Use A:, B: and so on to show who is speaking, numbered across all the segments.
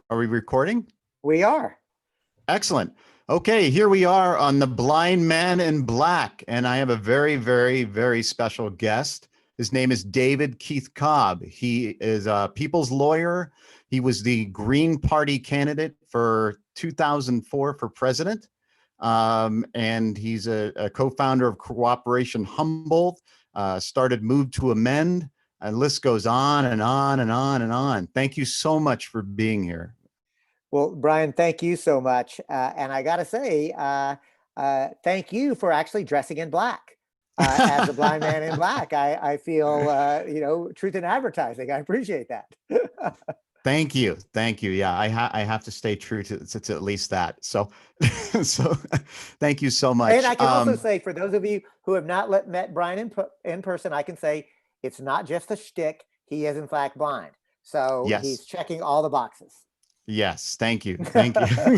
A: Are we recording?
B: We are.
A: Excellent. Okay, here we are on The Blind Man in Black, and I have a very, very, very special guest. His name is David Keith Cobb. He is a people's lawyer. He was the Green Party candidate for 2004 for president. And he's a co-founder of Cooperation Humboldt, started Move to Amend, and the list goes on and on and on and on. Thank you so much for being here.
B: Well, Brian, thank you so much. And I got to say, thank you for actually dressing in black as a blind man in black. I feel, truth in advertising. I appreciate that.
A: Thank you. Thank you. Yeah, I have to stay true to at least that. So, so thank you so much.
B: And I can also say, for those of you who have not met Brian in person, I can say it's not just a shtick. He is in fact blind. So
A: yes,
B: he's checking all the boxes.
A: Yes, thank you. Thank you.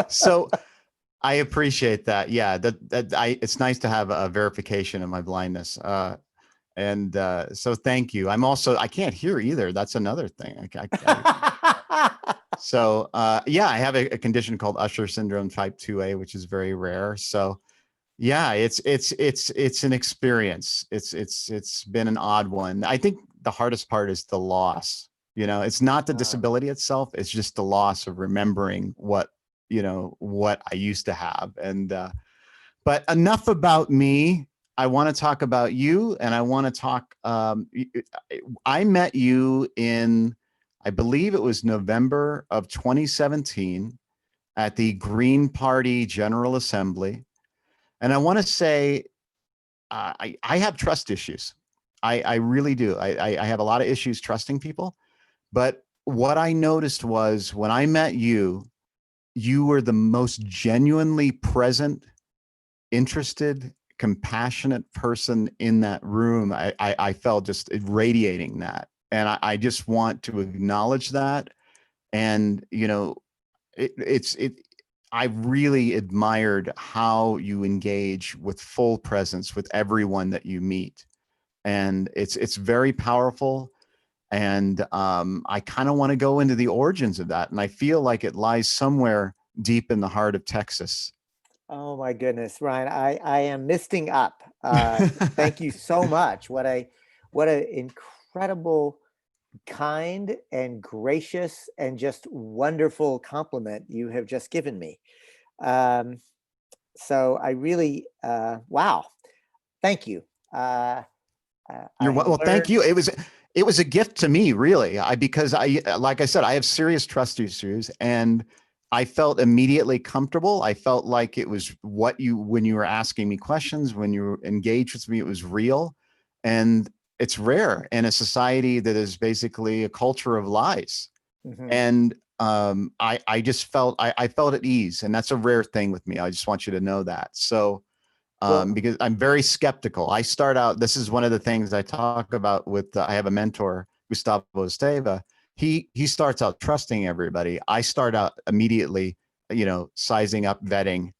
A: So I appreciate that. Yeah, it's nice to have a verification of my blindness. So thank you. I can't hear either. That's another thing. Yeah, I have a condition called Usher syndrome type 2A, which is very rare. So yeah, it's an experience. It's been an odd one. I think the hardest part is the loss. It's not the disability itself. It's just the loss of remembering what I used to have. And, but enough about me. I want to talk about you, and I want to talk, I met you in, I believe it was November of 2017 at the Green Party General Assembly. And I want to say, I have trust issues. I really do. I have a lot of issues trusting people. But what I noticed was when I met you, you were the most genuinely present, interested, compassionate person in that room. I felt just radiating that. And I just want to acknowledge that. And, I really admired how you engage with full presence with everyone that you meet. And it's very powerful. And I kind of want to go into the origins of that. And I feel like it lies somewhere deep in the heart of Texas.
B: Oh my goodness, Ryan, I am misting up. Thank you so much. What an incredible, kind and gracious and just wonderful compliment you have just given me. So I really, wow, thank you.
A: Well, thank you. It was a gift to me, really, because like I said, I have serious trust issues, and I felt immediately comfortable. I felt like it was when you were asking me questions, when you were engaged with me, it was real. And it's rare in a society that is basically a culture of lies. Mm-hmm. And I just felt, I felt at ease, and that's a rare thing with me. I just want you to know that. So, because I'm very skeptical. I start out, this is one of the things I talk about with, I have a mentor, Gustavo Esteva. He starts out trusting everybody. I start out immediately, sizing up, vetting,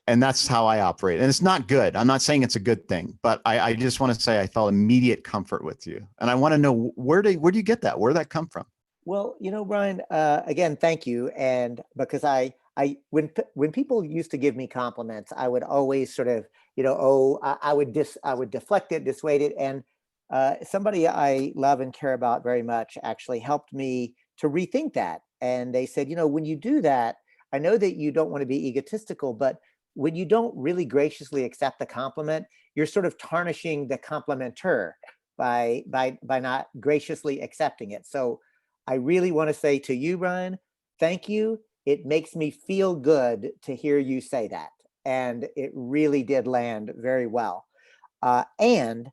A: and that's how I operate. And it's not good. I'm not saying it's a good thing, but I just want to say I felt immediate comfort with you. And I want to know, where do you get that? Where did that come from?
B: Well, Brian, again, thank you. And because when people used to give me compliments, I would always sort of, I would deflect it, dissuade it. And somebody I love and care about very much actually helped me to rethink that. And they said, when you do that, I know that you don't want to be egotistical, but when you don't really graciously accept the compliment, you're sort of tarnishing the complimenter by not graciously accepting it. So I really want to say to you, Brian, thank you. It makes me feel good to hear you say that. And it really did land very well. And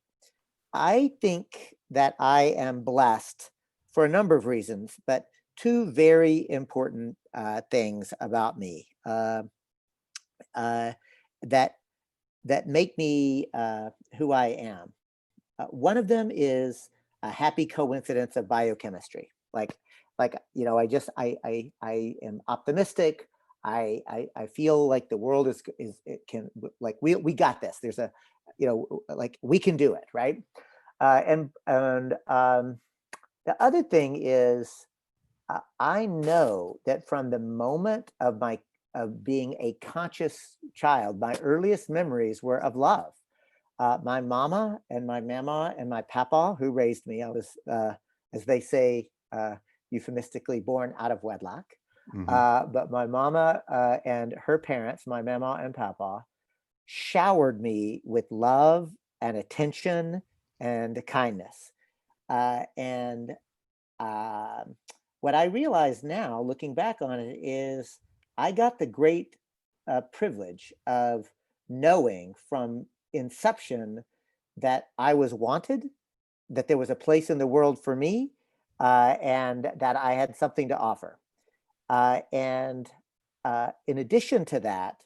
B: I think that I am blessed for a number of reasons, but two very important things about me that make me who I am. One of them is a happy coincidence of biochemistry. I am optimistic. I feel like the world we got this. There's a, we can do it, right? And the other thing is I know that from the moment of being a conscious child, my earliest memories were of love. My mama and my mama and my papa who raised me, I was, as they say, euphemistically born out of wedlock.
A: Hmm.
B: But my mama and her parents, my mama and papa, showered me with love and attention and kindness. And what I realize now, looking back on it, is I got the great privilege of knowing from inception that I was wanted, that there was a place in the world for me, and that I had something to offer. And in addition to that,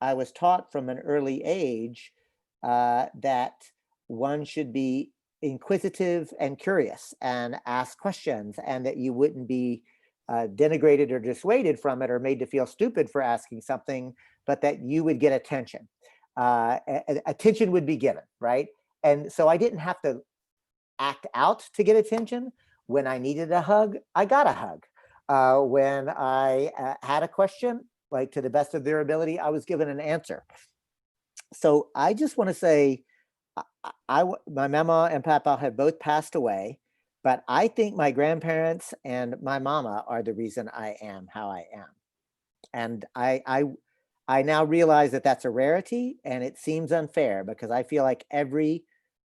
B: I was taught from an early age that one should be inquisitive and curious and ask questions, and that you wouldn't be denigrated or dissuaded from it or made to feel stupid for asking something, but that you would get attention. Attention would be given, right? And so I didn't have to act out to get attention. When I needed a hug, I got a hug. When I had a question, like to the best of their ability, I was given an answer. So I just want to say, my mama and papa have both passed away, but I think my grandparents and my mama are the reason I am how I am. And I now realize that that's a rarity, and it seems unfair because I feel like every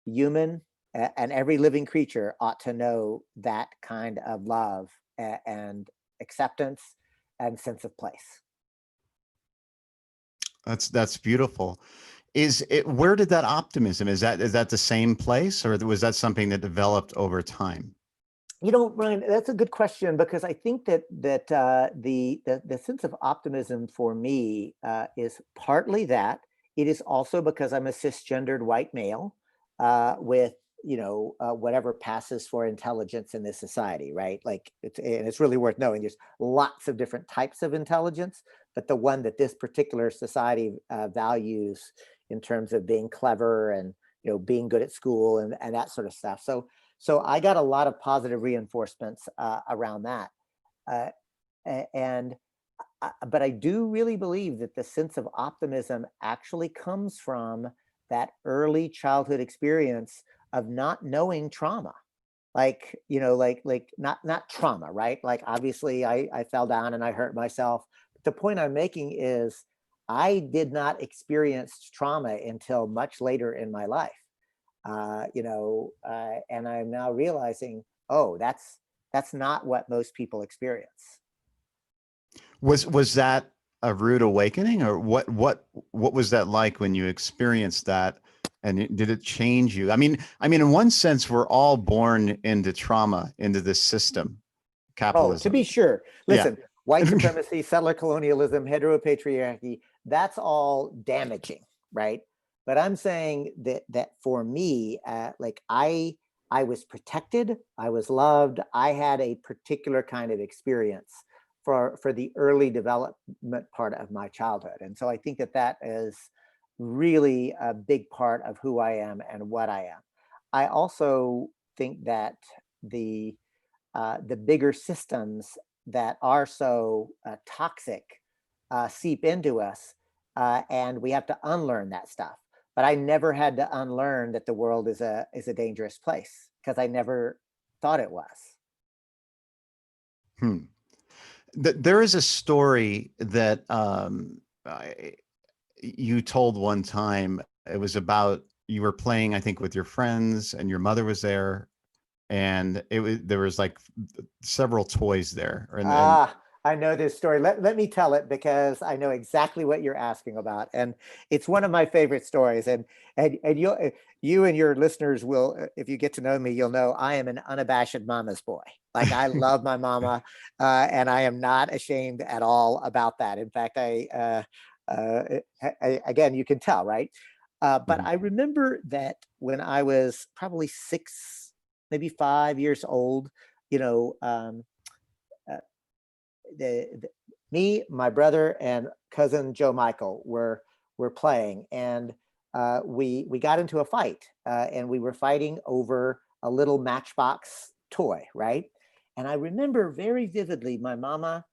B: human and every living creature ought to know that kind of love and acceptance and sense of place.
A: That's beautiful. Is it, where did that optimism, is that the same place, or was that something that developed over time?
B: You know, Ryan, that's a good question, because I think that the sense of optimism for me is partly that. It is also because I'm a cisgendered white male with, whatever passes for intelligence in this society, right? Like, and it's really worth knowing there's lots of different types of intelligence, but the one that this particular society values in terms of being clever and, being good at school and that sort of stuff. So I got a lot of positive reinforcements around that. Uh, and but I do really believe that the sense of optimism actually comes from that early childhood experience of not knowing trauma. Like, not trauma, right? Like, obviously I fell down and I hurt myself. But the point I'm making is I did not experience trauma until much later in my life. And I'm now realizing, oh, that's not what most people experience.
A: Was that a rude awakening, or what was that like when you experienced that? And did it change you? I mean, in one sense, we're all born into trauma, into this system,
B: Oh, to
A: capitalism.
B: be sure.
A: Yeah.
B: Listen, white supremacy, settler colonialism, heteropatriarchy, that's all damaging, right? But I'm saying that for me, like I was protected, I was loved, I had a particular kind of experience for the early development part of my childhood. And so I think that is really a big part of who I am and what I am. I also think that the bigger systems that are so toxic seep into us, and we have to unlearn that stuff. But I never had to unlearn that the world is a dangerous place, because I never thought it was.
A: Hmm. There is a story that you told one time. It was about, you were playing, I think, with your friends, and your mother was there, and there was like several toys there, and
B: I know this story. Let me tell it, because I know exactly what you're asking about. And it's one of my favorite stories. And you and your listeners will, if you get to know me, you'll know I am an unabashed mama's boy. Like, I love my mama, and I am not ashamed at all about that. In fact, again, you can tell, right? But
A: Mhm.
B: I remember that when I was probably 6, maybe 5 years old, you know, uh, me, my brother, and cousin Joe Michael were playing, and we got into a fight, and we were fighting over a little Matchbox toy, right? And I remember very vividly my mama,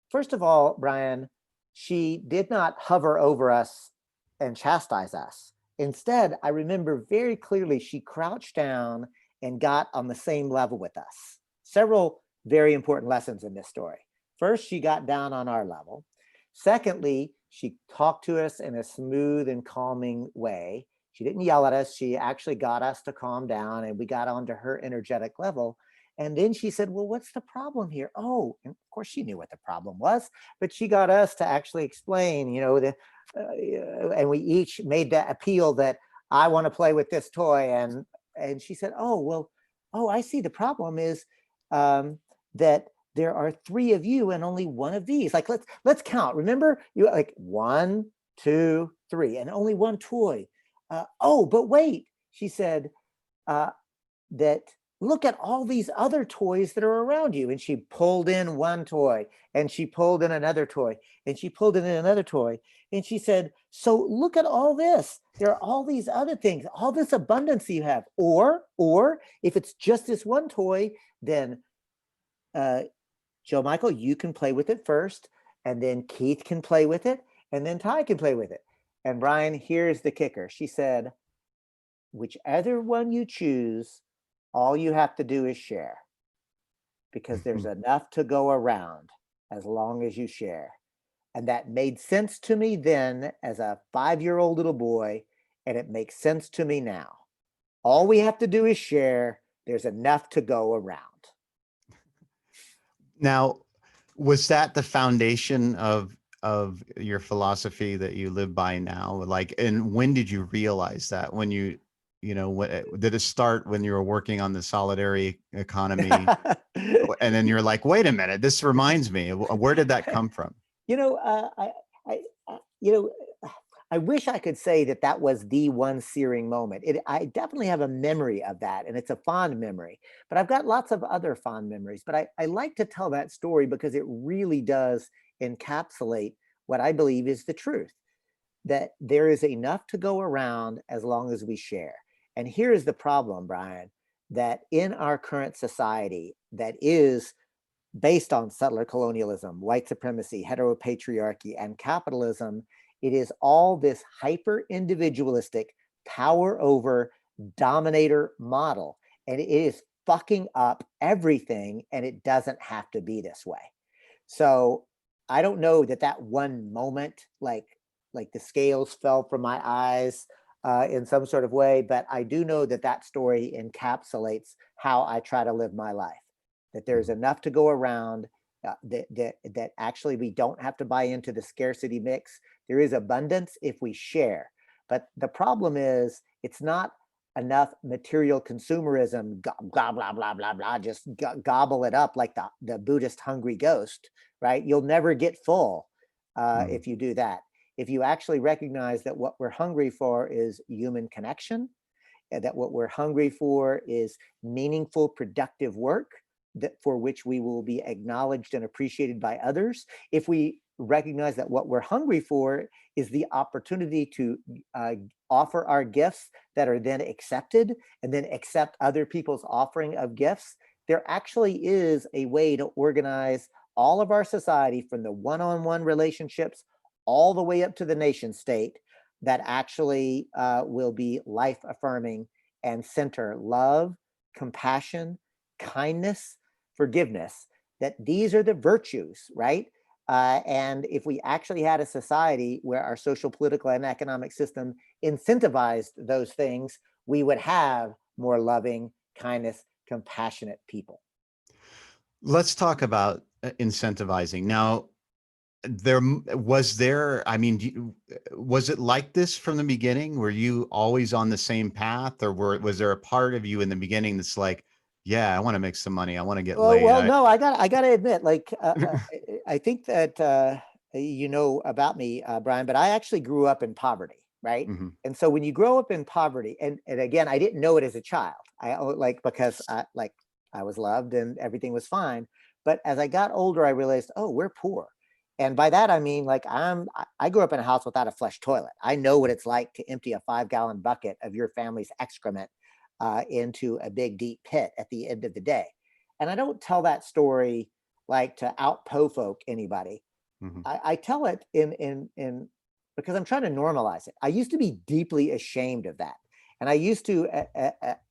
B: first of all, Brian, she did not hover over us and chastise us. Instead, I remember very clearly she crouched down and got on the same level with us. Several very important lessons in this story. First, she got down on our level. Secondly, she talked to us in a smooth and calming way. She didn't yell at us. She actually got us to calm down, and we got onto her energetic level. And then she said, well, what's the problem here? Oh, and of course she knew what the problem was, but she got us to actually explain, and we each made that appeal that I want to play with this toy. And she said, I see. The problem is that there are 3 of you and only 1 of these. Like, let's count. Remember, you like 1, 2, 3, and only 1 toy. But wait, she said, that look at all these other toys that are around you. And she pulled in 1 toy, and she pulled in another toy, and she pulled in another toy. And she said, so look at all this. There are all these other things, all this abundance you have. Or if it's just this 1 toy, then Joe Michael, you can play with it first, and then Keith can play with it, and then Ty can play with it. And Brian, here's the kicker. She said, whichever one you choose, all you have to do is share, because there's enough to go around as long as you share. And that made sense to me then as a 5-year-old little boy, and it makes sense to me now. All we have to do is share. There's enough to go around.
A: Now, was that the foundation of your philosophy that you live by now? Like, and when did you realize that? When did it start when you were working on the solidarity economy? And then you're like, wait a minute, this reminds me. Where did that come from?
B: I wish I could say that was the one searing moment. I definitely have a memory of that, and it's a fond memory, but I've got lots of other fond memories. But I like to tell that story because it really does encapsulate what I believe is the truth, that there is enough to go around as long as we share. And here is the problem, Brian, that in our current society that is based on settler colonialism, white supremacy, heteropatriarchy, and capitalism, it is all this hyper individualistic power over dominator model. And it is fucking up everything, and it doesn't have to be this way. So I don't know that one moment, like the scales fell from my eyes in some sort of way, but I do know that story encapsulates how I try to live my life, that there's enough to go around, that actually we don't have to buy into the scarcity mix. There is abundance if we share. But the problem is it's not enough material consumerism, blah, blah, blah, blah, blah, just gobble it up like the Buddhist hungry ghost, right? You'll never get full if you do that. If you actually recognize that what we're hungry for is human connection, that what we're hungry for is meaningful, productive work for which we will be acknowledged and appreciated by others. If we recognize that what we're hungry for is the opportunity to offer our gifts that are then accepted, and then accept other people's offering of gifts, there actually is a way to organize all of our society, from the one-on-one relationships all the way up to the nation state, that actually will be life-affirming and center love, compassion, kindness, forgiveness, that these are the virtues, right? And if we actually had a society where our social, political, and economic system incentivized those things, we would have more loving, kindness, compassionate people.
A: Let's talk about incentivizing. Now, was it like this from the beginning? Were you always on the same path, or was there a part of you in the beginning that's like, yeah, I want to make some money, I want to get laid?
B: Well, no, I got to admit, like, I think that you know about me, Brian, but I actually grew up in poverty, right?
A: Mm-hmm.
B: And so when you grow up in poverty, and again, I didn't know it as a child, because I was loved and everything was fine. But as I got older, I realized, oh, we're poor. And by that, I mean, like, I grew up in a house without a flush toilet. I know what it's like to empty a 5-gallon bucket of your family's excrement into a big, deep pit at the end of the day. And I don't tell that story like to out-po-folk anybody.
A: Mhm.
B: I tell it in because I'm trying to normalize it. I used to be deeply ashamed of that. And I used to,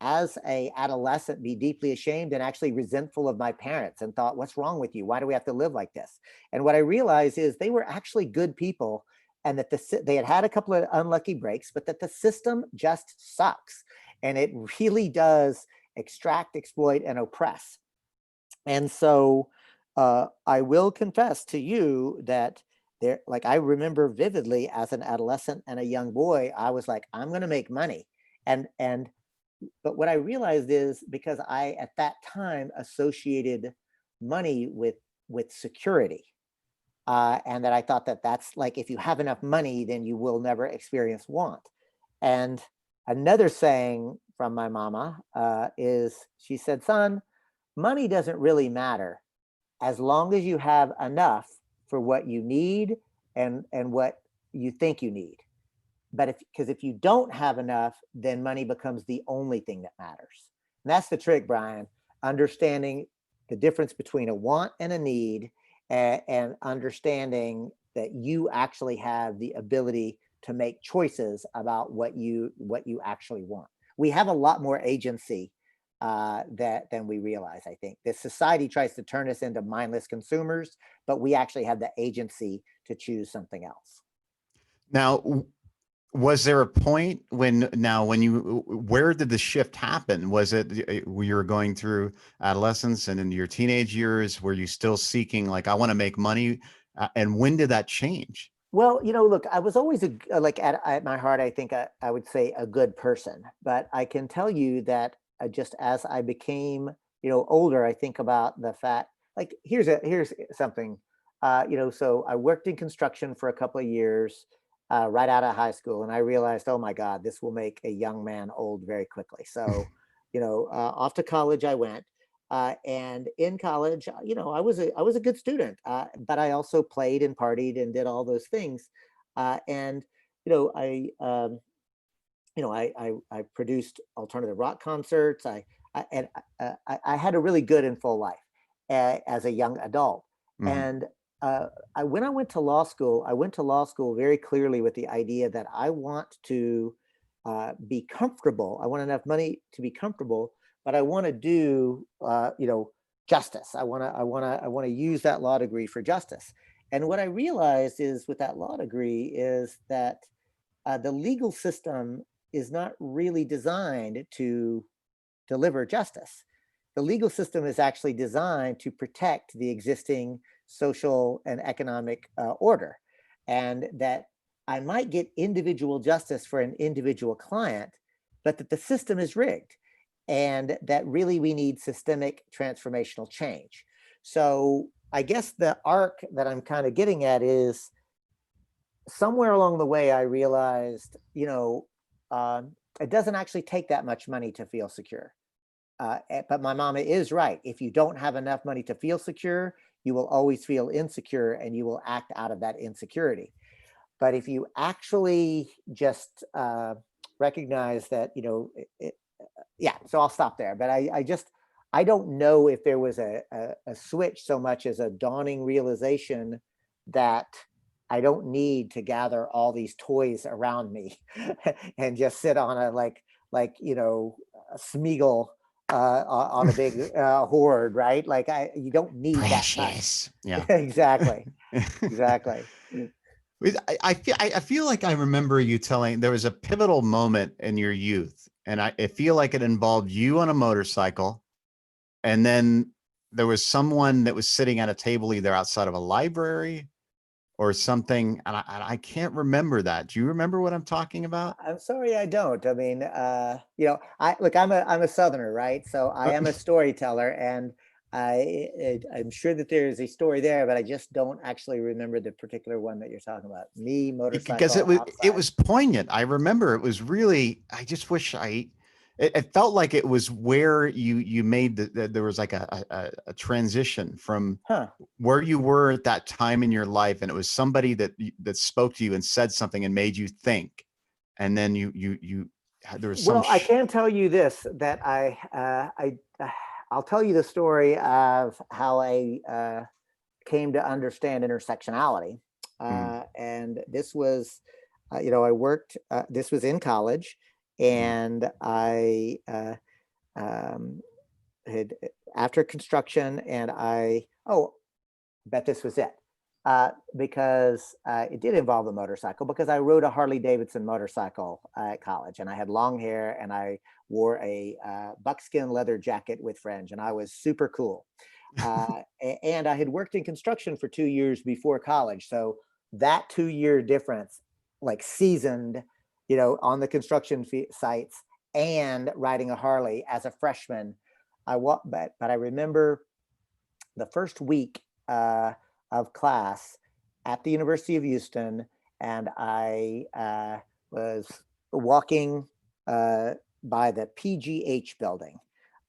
B: as a adolescent, be deeply ashamed and actually resentful of my parents and thought, what's wrong with you? Why do we have to live like this? And what I realized is they were actually good people, and that they had had a couple of unlucky breaks, but that the system just sucks. And it really does extract, exploit, and oppress. And so I will confess to you that there, like, I remember vividly as an adolescent and a young boy, I was like, I'm going to make money. And but what I realized is, because I at that time associated money with security, and that I thought that that's like, if you have enough money, then you will never experience want. And another saying from my mama is, she said, son, money doesn't really matter as long as you have enough for what you need and what you think you need. But because if you don't have enough, then money becomes the only thing that matters. And that's the trick, Brian, understanding the difference between a want and a need, and understanding that you actually have the ability to make choices about what you actually want. We have a lot more agency than we realize. I think this society tries to turn us into mindless consumers, but we actually have the agency to choose something else.
A: Now, was there a point when where did the shift happen? Was it when you were going through adolescence and into your teenage years? Were you still seeking, like, I want to make money? And when did that change?
B: Well, look, I was always like, at my heart, I think I would say a good person. But I can tell you that just as I became, older, I think about the fact, like, here's something, so I worked in construction for a couple of years, right out of high school, and I realized, oh my God, this will make a young man old very quickly. So, off to college I went. And in college, I was a good student, but I also played and partied and did all those things. And I I produced alternative rock concerts. I had a really good and full life as a young adult.
A: Mhm.
B: And when I went to law school, I went to law school very clearly with the idea that I want to be comfortable. I want enough money to be comfortable, but I want to do justice. I want to use that law degree for justice. And what I realized is, with that law degree, is that the legal system is not really designed to deliver justice. The legal system is actually designed to protect the existing social and economic order. And that I might get individual justice for an individual client, but that the system is rigged, and that really we need systemic transformational change. So I guess the arc that I'm kind of getting at is, somewhere along the way, I realized, it doesn't actually take that much money to feel secure. But my mama is right. If you don't have enough money to feel secure, you will always feel insecure, and you will act out of that insecurity. But if you actually just recognize that, yeah, so I'll stop there. But I don't know if there was a switch so much as a dawning realization that I don't need to gather all these toys around me and just sit on a a Smeagol on a big hoard, right? Like, you don't need that much.
A: Precious. Yeah.
B: Exactly. Exactly.
A: I feel like I remember you telling there was a pivotal moment in your youth, and I feel like it involved you on a motorcycle, and then there was someone that was sitting at a table either outside of a library or something, and I can't remember that. Do you remember what I'm talking about?
B: I'm sorry, I don't. I mean, I'm a Southerner, right? So I am a storyteller, and I'm sure that there is a story there, but I just don't actually remember the particular one that you're talking about. Me,
A: Because
B: motorcycle,
A: it
B: outside.
A: was poignant. I remember it was really, I just wish it felt like it was where you made there was like a transition from
B: Huh.
A: where you were at that time in your life, and it was somebody that spoke to you and said something and made you think, and then you there was some
B: Well, I can tell you this, that I'll tell you the story of how I came to understand intersectionality.
A: Mm,
B: And this was, I worked, this was in college,
A: mm,
B: and I um, had, after construction, and bet this was it. Because it did involve a motorcycle, because I rode a Harley Davidson motorcycle at college, and I had long hair, and I wore a buckskin leather jacket with fringe, and I was super cool. And I had worked in construction for 2 years before college. So that 2 year difference, like seasoned, on the construction sites and riding a Harley as a freshman. But I remember the first week of class at the University of Houston, and I was walking by the PGH building,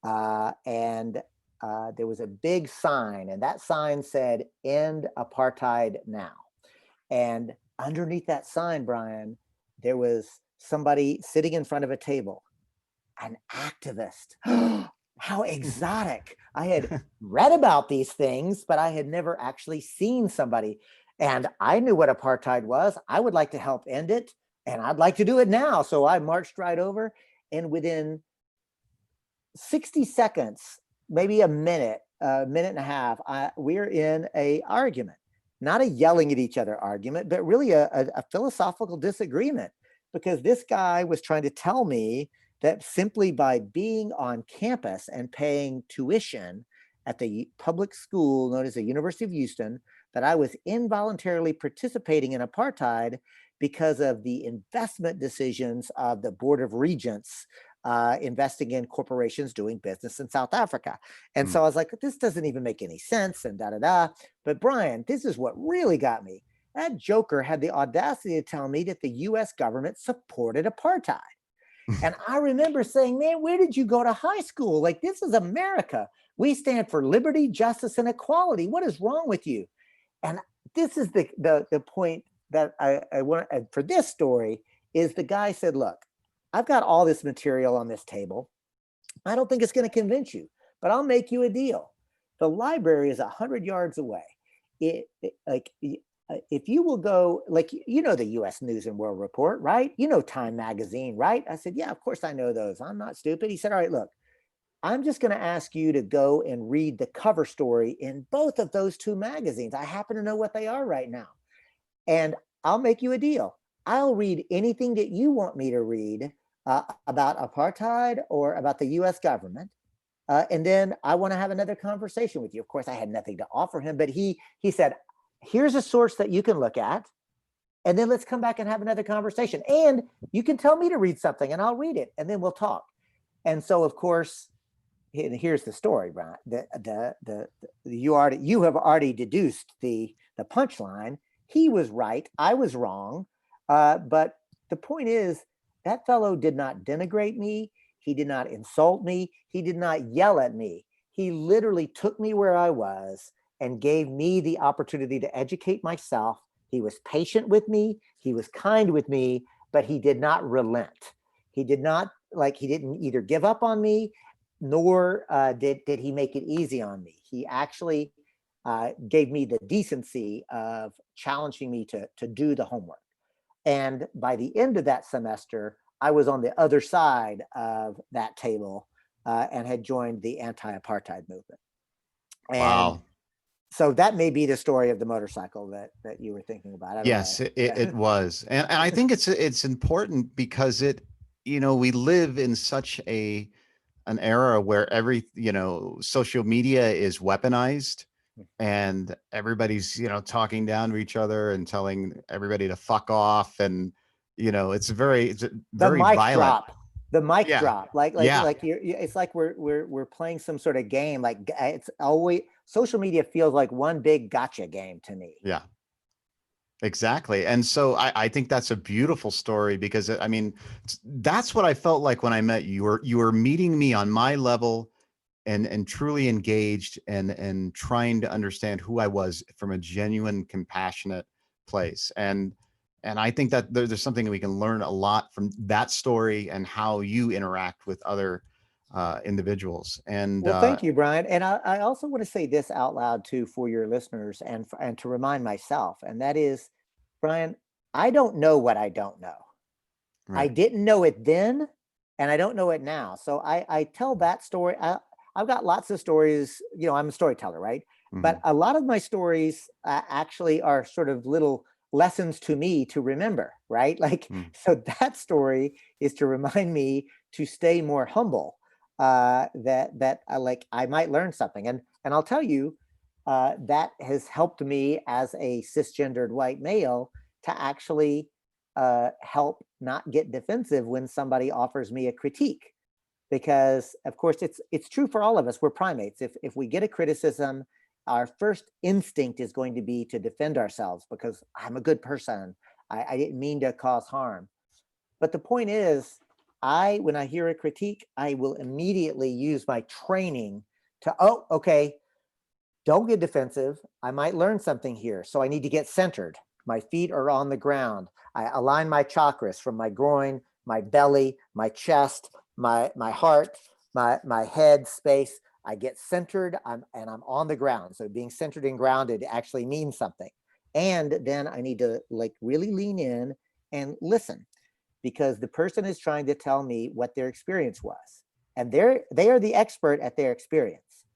B: and there was a big sign, and that sign said "End Apartheid Now." And underneath that sign, Brian, there was somebody sitting in front of a table, an activist. How exotic. I had read about these things, but I had never actually seen somebody. And I knew what apartheid was. I would like to help end it, and I'd like to do it now. So I marched right over, and within 60 seconds, maybe a minute and a half, we're in a argument, not a yelling at each other argument, but really a philosophical disagreement, because this guy was trying to tell me that simply by being on campus and paying tuition at the public school known as the University of Houston, that I was involuntarily participating in apartheid because of the investment decisions of the Board of Regents investing in corporations doing business in South Africa. And so
A: mm.
B: I was like, this doesn't even make any sense, and da da da. But Brian, this is what really got me. That joker had the audacity to tell me that the US government supported apartheid. And I remember saying, man, where did you go to high school? Like, this is America. We stand for liberty, justice, and equality. What is wrong with you? And this is the point that I want for this story is the guy said, look, I've got all this material on this table. I don't think it's going to convince you, but I'll make you a deal. The library is 100 yards away. If you will go, like, the US News and World Report, right? Time Magazine, right? I said, yeah, of course I know those. I'm not stupid. He said, all right, look, I'm just going to ask you to go and read the cover story in both of those two magazines. I happen to know what they are right now. And I'll make you a deal. I'll read anything that you want me to read about apartheid or about the US government. And then I want to have another conversation with you. Of course, I had nothing to offer him, but he said, here's a source that you can look at, and then let's come back and have another conversation. And you can tell me to read something and I'll read it, and then we'll talk. And so, of course, here's the story, Brian. You have already deduced the punchline. He was right. I was wrong. But the point is, that fellow did not denigrate me. He did not insult me. He did not yell at me. He literally took me where I was and gave me the opportunity to educate myself. He was patient with me. He was kind with me, but he did not relent. He didn't either give up on me, nor did he make it easy on me. He actually gave me the decency of challenging me to do the homework. And by the end of that semester, I was on the other side of that table and had joined the anti-apartheid movement. And
A: Wow.
B: so that may be the story of the motorcycle that you were thinking about. I don't
A: Yes,
B: know.
A: it was. And I think it's important because we live in such an era where social media is weaponized, and everybody's, talking down to each other and telling everybody to fuck off. And, it's
B: The
A: very
B: mic
A: violent.
B: drop. The mic
A: Yeah.
B: drop. Like
A: Yeah.
B: it's like we're playing some sort of game. Like, it's always, social media feels like one big gotcha game to me.
A: Yeah. Exactly. And so I think that's a beautiful story, because I mean, that's what I felt like when I met you. You were meeting me on my level, and truly engaged, and trying to understand who I was from a genuine, compassionate place. And I think that there's something we can learn a lot from that story, and how you interact with other individuals. And
B: Well, thank you, Brian. And I also want to say this out loud too for your listeners and to remind myself, and that is, Brian, I don't know what I don't know. I
A: right.
B: didn't know it then, and I don't know it now. So I tell that story. I've got lots of stories. You know, I'm a storyteller, right? But
A: Mhm.
B: a lot of my stories actually are sort of little lessons to me to remember, right? Like,
A: Mm.
B: so that story is to remind me to stay more humble. That like I might learn something, and I'll tell you, that has helped me as a cisgendered white male to actually help not get defensive when somebody offers me a critique, because of course it's true for all of us. We're primates. If we get a criticism, our first instinct is going to be to defend ourselves because I'm a good person. I didn't mean to cause harm. But the point is, when I hear a critique, I will immediately use my training to, oh, okay, don't get defensive. I might learn something here. So I need to get centered. My feet are on the ground. I align my chakras from my groin, my belly, my chest, my heart, my head space. I get centered, and I'm on the ground. So being centered and grounded actually means something. And then I need to like really lean in and listen, because the person is trying to tell me what their experience was. And they are the expert at their experience.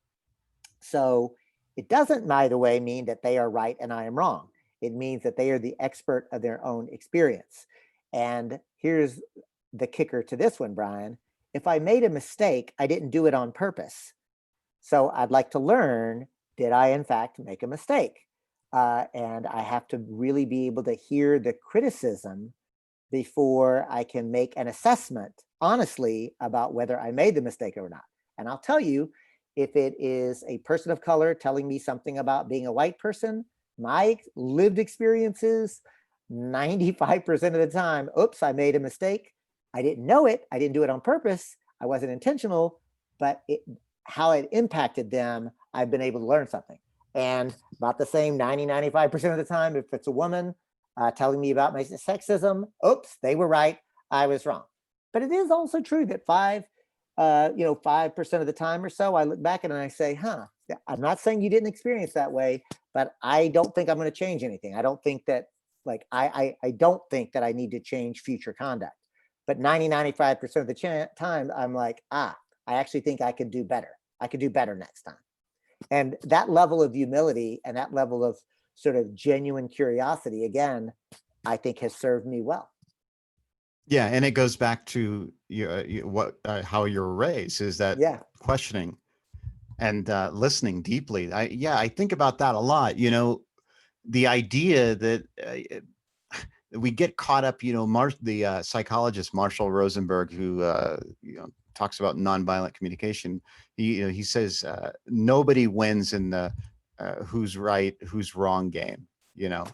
B: So it doesn't, by the way, mean that they are right and I am wrong. It means that they are the expert of their own experience. And here's the kicker to this one, Brian. If I made a mistake, I didn't do it on purpose. So I'd like to learn, did I in fact make a mistake? And I have to really be able to hear the criticism before I can make an assessment honestly about whether I made the mistake or not. And I'll tell you, if it is a person of color telling me something about being a white person, my lived experiences, 95% of the time, oops, I made a mistake. I didn't know it. I didn't do it on purpose. I wasn't intentional, but how it impacted them, I've been able to learn something. And about the same 95% of the time, if it's a woman telling me about my sexism, oops, they were right. I was wrong. But it is also true that 5% of the time or so, I look back and I say, I'm not saying you didn't experience that way, but I don't think I'm going to change anything. I don't think that, like, I don't think that I need to change future conduct. But 95% of the time, I'm like, I actually think I could do better. I could do better next time. And that level of humility and that level of sort of genuine curiosity, again, I think has served me well.
A: Yeah, and it goes back to how you're raised, is that
B: Yeah.
A: questioning and listening deeply. I think about that a lot. You know, the idea that we get caught up. You know, the psychologist Marshall Rosenberg, who talks about nonviolent communication. He says nobody wins in the who's right, who's wrong game.
B: No,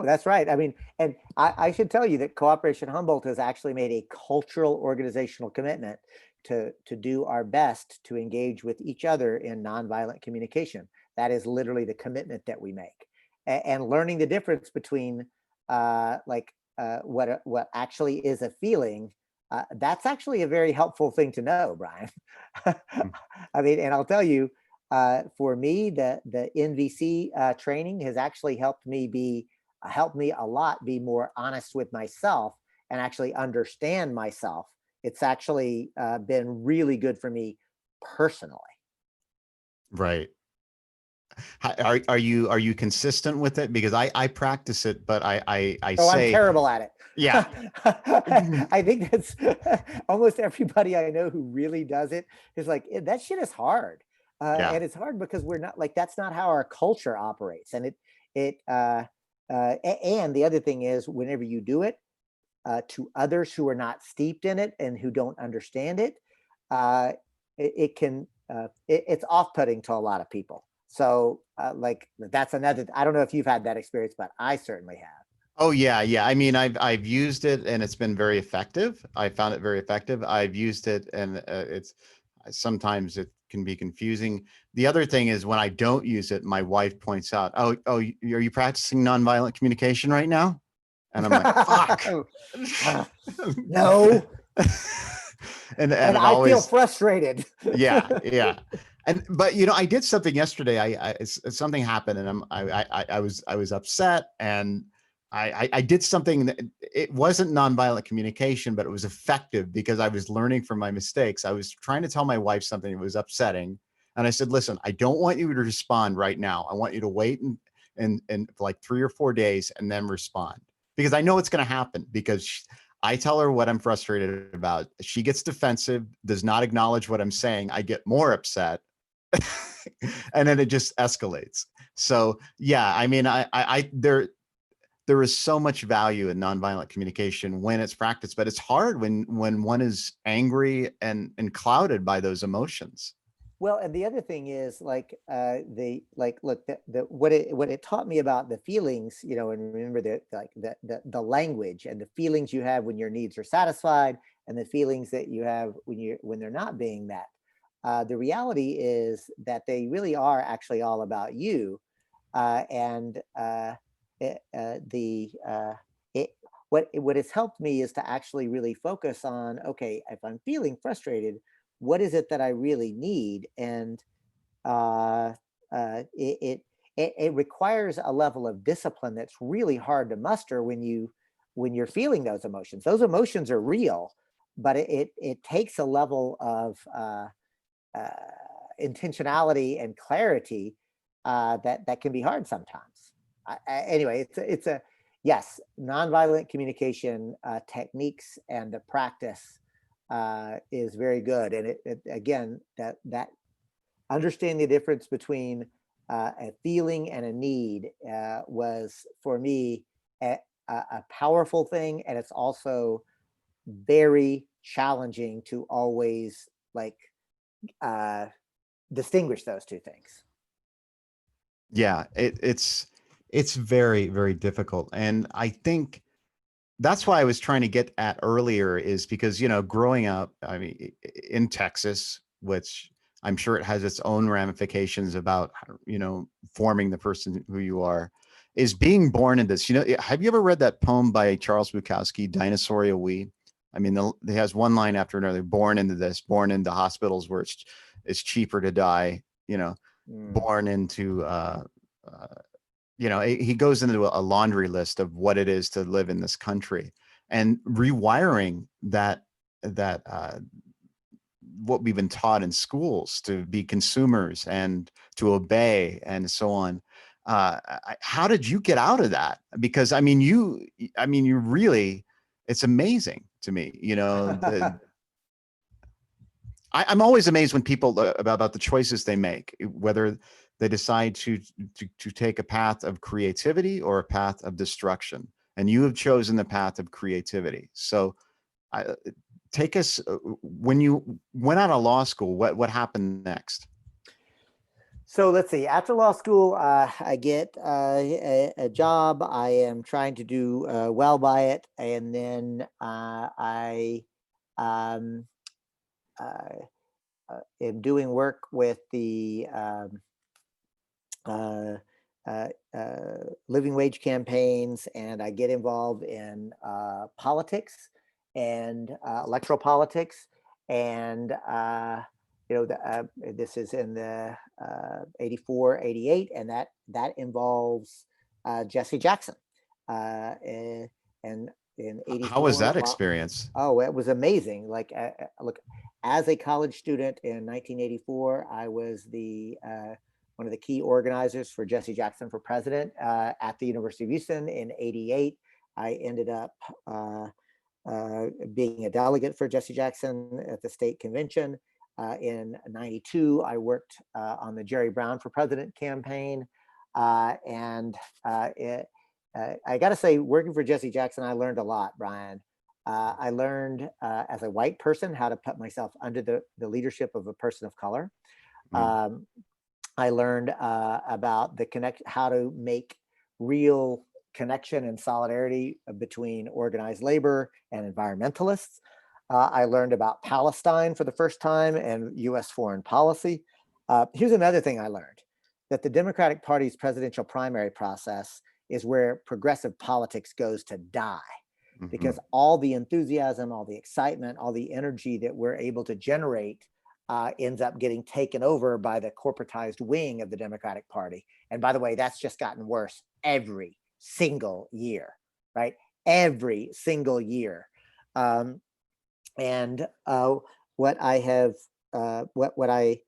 B: that's right. I mean, and I should tell you that Cooperation Humboldt has actually made a cultural organizational commitment to do our best to engage with each other in nonviolent communication. That is literally the commitment that we make. And learning the difference between what actually is a feeling, that's actually a very helpful thing to know, Brian. I mean, and I'll tell you, for me, the NVC training has actually helped me a lot be more honest with myself and actually understand myself. It's actually been really good for me personally.
A: Right. Are you consistent with it? Because I practice it, but I
B: Oh, I'm
A: say,
B: terrible at it.
A: yeah.
B: I think that's almost everybody I know who really does it is like, that shit is hard.
A: Yeah.
B: And it's hard because we're not like, that's not how our culture operates. And and the other thing is, whenever you do it to others who are not steeped in it and who don't understand it, it's off-putting to a lot of people. So like, that's another, I don't know if you've had that experience, but I certainly have.
A: Oh yeah, yeah. I mean, I've used it and it's been very effective. I found it very effective. I've used it and it's sometimes it can be confusing. The other thing is when I don't use it, my wife points out, "Oh, are you practicing nonviolent communication right now?" And I'm like, "Fuck."
B: No.
A: and
B: And
A: it
B: I feel
A: always,
B: frustrated.
A: yeah, yeah. But you know, I did something yesterday. Something happened, and I was upset, and I did something that it wasn't nonviolent communication, but it was effective because I was learning from my mistakes. I was trying to tell my wife something that was upsetting, and I said, "Listen, I don't want you to respond right now. I want you to wait and like 3 or 4 days and then respond, because I know it's going to happen because." I tell her what I'm frustrated about. She gets defensive, does not acknowledge what I'm saying. I get more upset, and then it just escalates. So yeah, I mean, there is so much value in nonviolent communication when it's practiced, but it's hard when one is angry and clouded by those emotions.
B: Well, and the other thing is like look, what it taught me about the feelings, you know, and remember that like the language and the feelings you have when your needs are satisfied and the feelings that you have when they're not being met. The reality is that they really are actually all about you. And it, the it what has helped me is to actually really focus on, okay, if I'm feeling frustrated, what is it that I really need? And uh, it requires a level of discipline that's really hard to muster when you're feeling those emotions. Those emotions are real, but it takes a level of uh, intentionality and clarity that can be hard sometimes. Anyway, it's a yes, nonviolent communication techniques and the practice is very good. And it again, that understanding the difference between a feeling and a need was for me a powerful thing, and it's also very challenging to always like uh, distinguish those two things.
A: Yeah, it's very, very difficult. And I think that's why I was trying to get at earlier, is because, you know, growing up, I mean, in Texas, which I'm sure it has its own ramifications about, you know, forming the person who you are, is being born in this. You know, have you ever read that poem by Charles Bukowski, Dinosauria We? I mean, it has one line after another: born into this, born into hospitals where it's cheaper to die, you know,
B: Mm.
A: born into uh, you know, he goes into a laundry list of what it is to live in this country, and rewiring that what we've been taught in schools to be consumers and to obey and so on. How did you get out of that? Because I mean, you really, it's amazing to me, you know, I'm always amazed when people about the choices they make, whether they decide to take a path of creativity or a path of destruction. And you have chosen the path of creativity. So, I, take us when you went out of law school. What happened next?
B: So let's see. After law school, I get a job. I am trying to do well by it, and then I um, uh, am doing work with the uh, living wage campaigns, and I get involved in politics and electoral politics. And, this is in the 84, 88, and that involves Jesse Jackson. And in
A: How was
B: 84,
A: that experience?
B: oh, it was amazing. Like, look, as a college student in 1984, I was the one of the key organizers for Jesse Jackson for president at the University of Houston. In '88, I ended up being a delegate for Jesse Jackson at the state convention. In '92, I worked on the Jerry Brown for President campaign. And I got to say, working for Jesse Jackson, I learned a lot, Brian. I learned as a white person how to put myself under the leadership of a person of color.
A: Mm.
B: Um, I learned about how to make real connection and solidarity between organized labor and environmentalists. I learned about Palestine for the first time and US foreign policy. Here's another thing I learned: that the Democratic Party's presidential primary process is where progressive politics goes to die. because all the enthusiasm, all the excitement, all the energy that we're able to generate ends up getting taken over by the corporatized wing of the Democratic Party. And by the way, that's just gotten worse every single year, right? Every single year. What I have, what I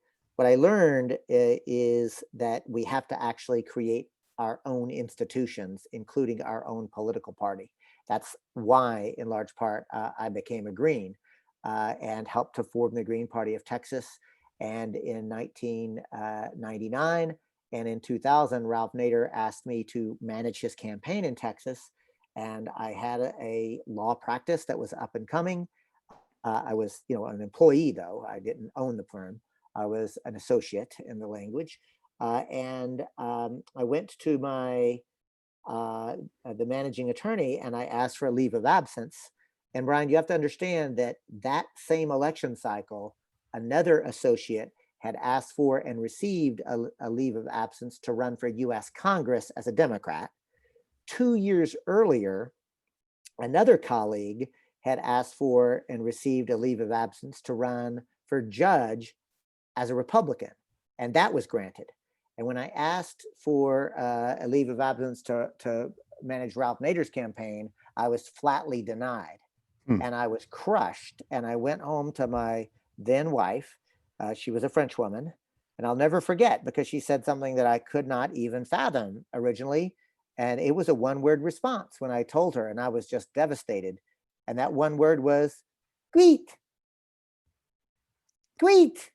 B: learned is that we have to actually create our own institutions, including our own political party. That's why, in large part, I became a Green and helped to form the Green Party of Texas. And in 1999 and in 2000, Ralph Nader asked me to manage his campaign in Texas. And I had a law practice that was up and coming. I was, an employee, though. I didn't own the firm. I was an associate in the language. I went to my the managing attorney and I asked for a leave of absence. And Brian, you have to understand that that same election cycle, another associate had asked for and received a leave of absence to run for US Congress as a Democrat. 2 years earlier, another colleague had asked for and received a leave of absence to run for judge as a Republican, and that was granted. And when I asked for a leave of absence to manage Ralph Nader's campaign, I was flatly denied. And I was crushed. And I went home to my then wife. She was a French woman. And I'll never forget, because she said something that I could not even fathom originally. And it was a one-word response when I told her, and I was just devastated. And that one word was, "Greet, greet."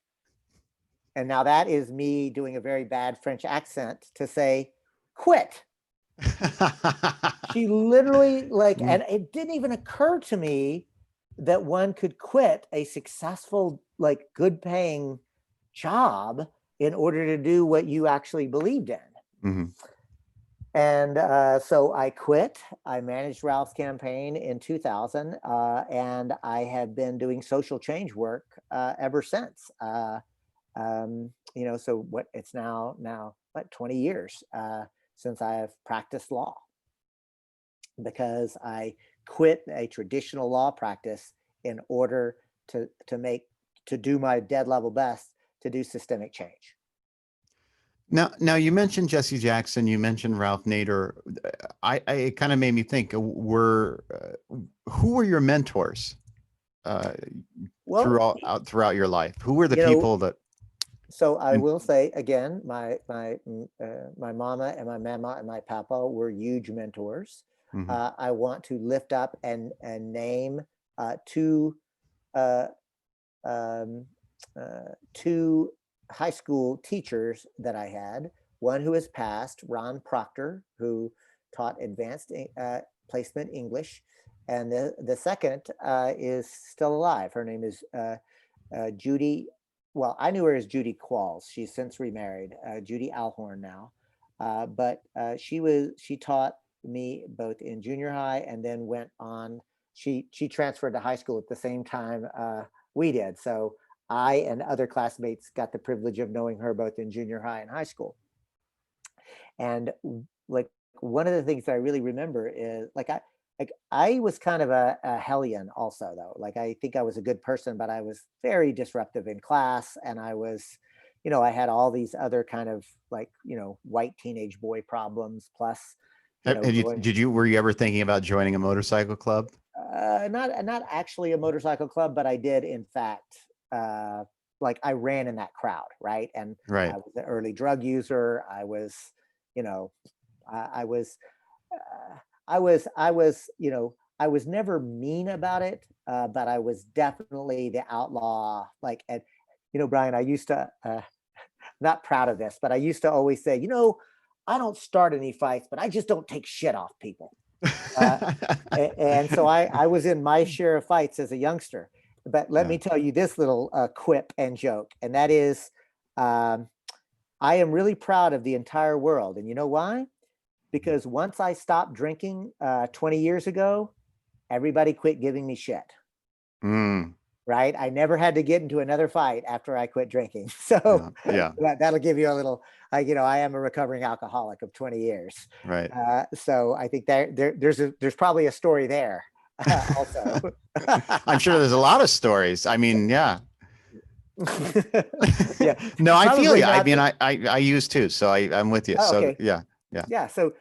B: And now that is me doing a very bad French accent to say, "Quit." She literally and it didn't even occur to me that one could quit a successful, good paying job in order to do what you actually believed in. And so I quit. I managed Ralph's campaign in 2000, and I have been doing social change work ever since. So what it's now 20 years since I have practiced law, because I quit a traditional law practice in order to do my dead level best to do systemic change.
A: Now you mentioned Jesse Jackson, you mentioned Ralph Nader. It kind of made me think, who were your mentors throughout your life? Who were the people that?
B: So I will say again, my mama and my mama and my papa were huge mentors. I want to lift up and name two high school teachers that I had. One who has passed, Ron Proctor, who taught advanced placement English, and the second is still alive. Her name is Judy. Well, I knew her as Judy Qualls. She's since remarried, Judy Alhorn now. But she taught me both in junior high and then went on. She transferred to high school at the same time we did. So I and other classmates got the privilege of knowing her both in junior high and high school. And one of the things that I really remember is I was kind of a hellion also, though. I think I was a good person, but I was very disruptive in class. And I was, I had all these other kind of white teenage boy problems. Plus,
A: were you ever thinking about joining a motorcycle club?
B: Not actually a motorcycle club, but I did, in fact, I ran in that crowd. Right. And I was an early drug user. I was, I was never mean about it, but I was definitely the outlaw. Brian, I used to, not proud of this, but I used to always say, I don't start any fights, but I just don't take shit off people. And so I was in my share of fights as a youngster. But let me tell you this little quip and joke, and that is, I am really proud of the entire world. And you know why? Because once I stopped drinking 20 years ago, everybody quit giving me shit. Right? I never had to get into another fight after I quit drinking. So that'll give you a little, I am a recovering alcoholic of 20 years.
A: Right.
B: So I think there's probably a story there Also.
A: I'm sure there's a lot of stories. I mean, yeah.
B: Yeah,
A: No, I feel
B: probably
A: you. I
B: not.
A: mean, I use too. So I'm with you.
B: Oh,
A: So
B: okay.
A: yeah, yeah.
B: Yeah. So,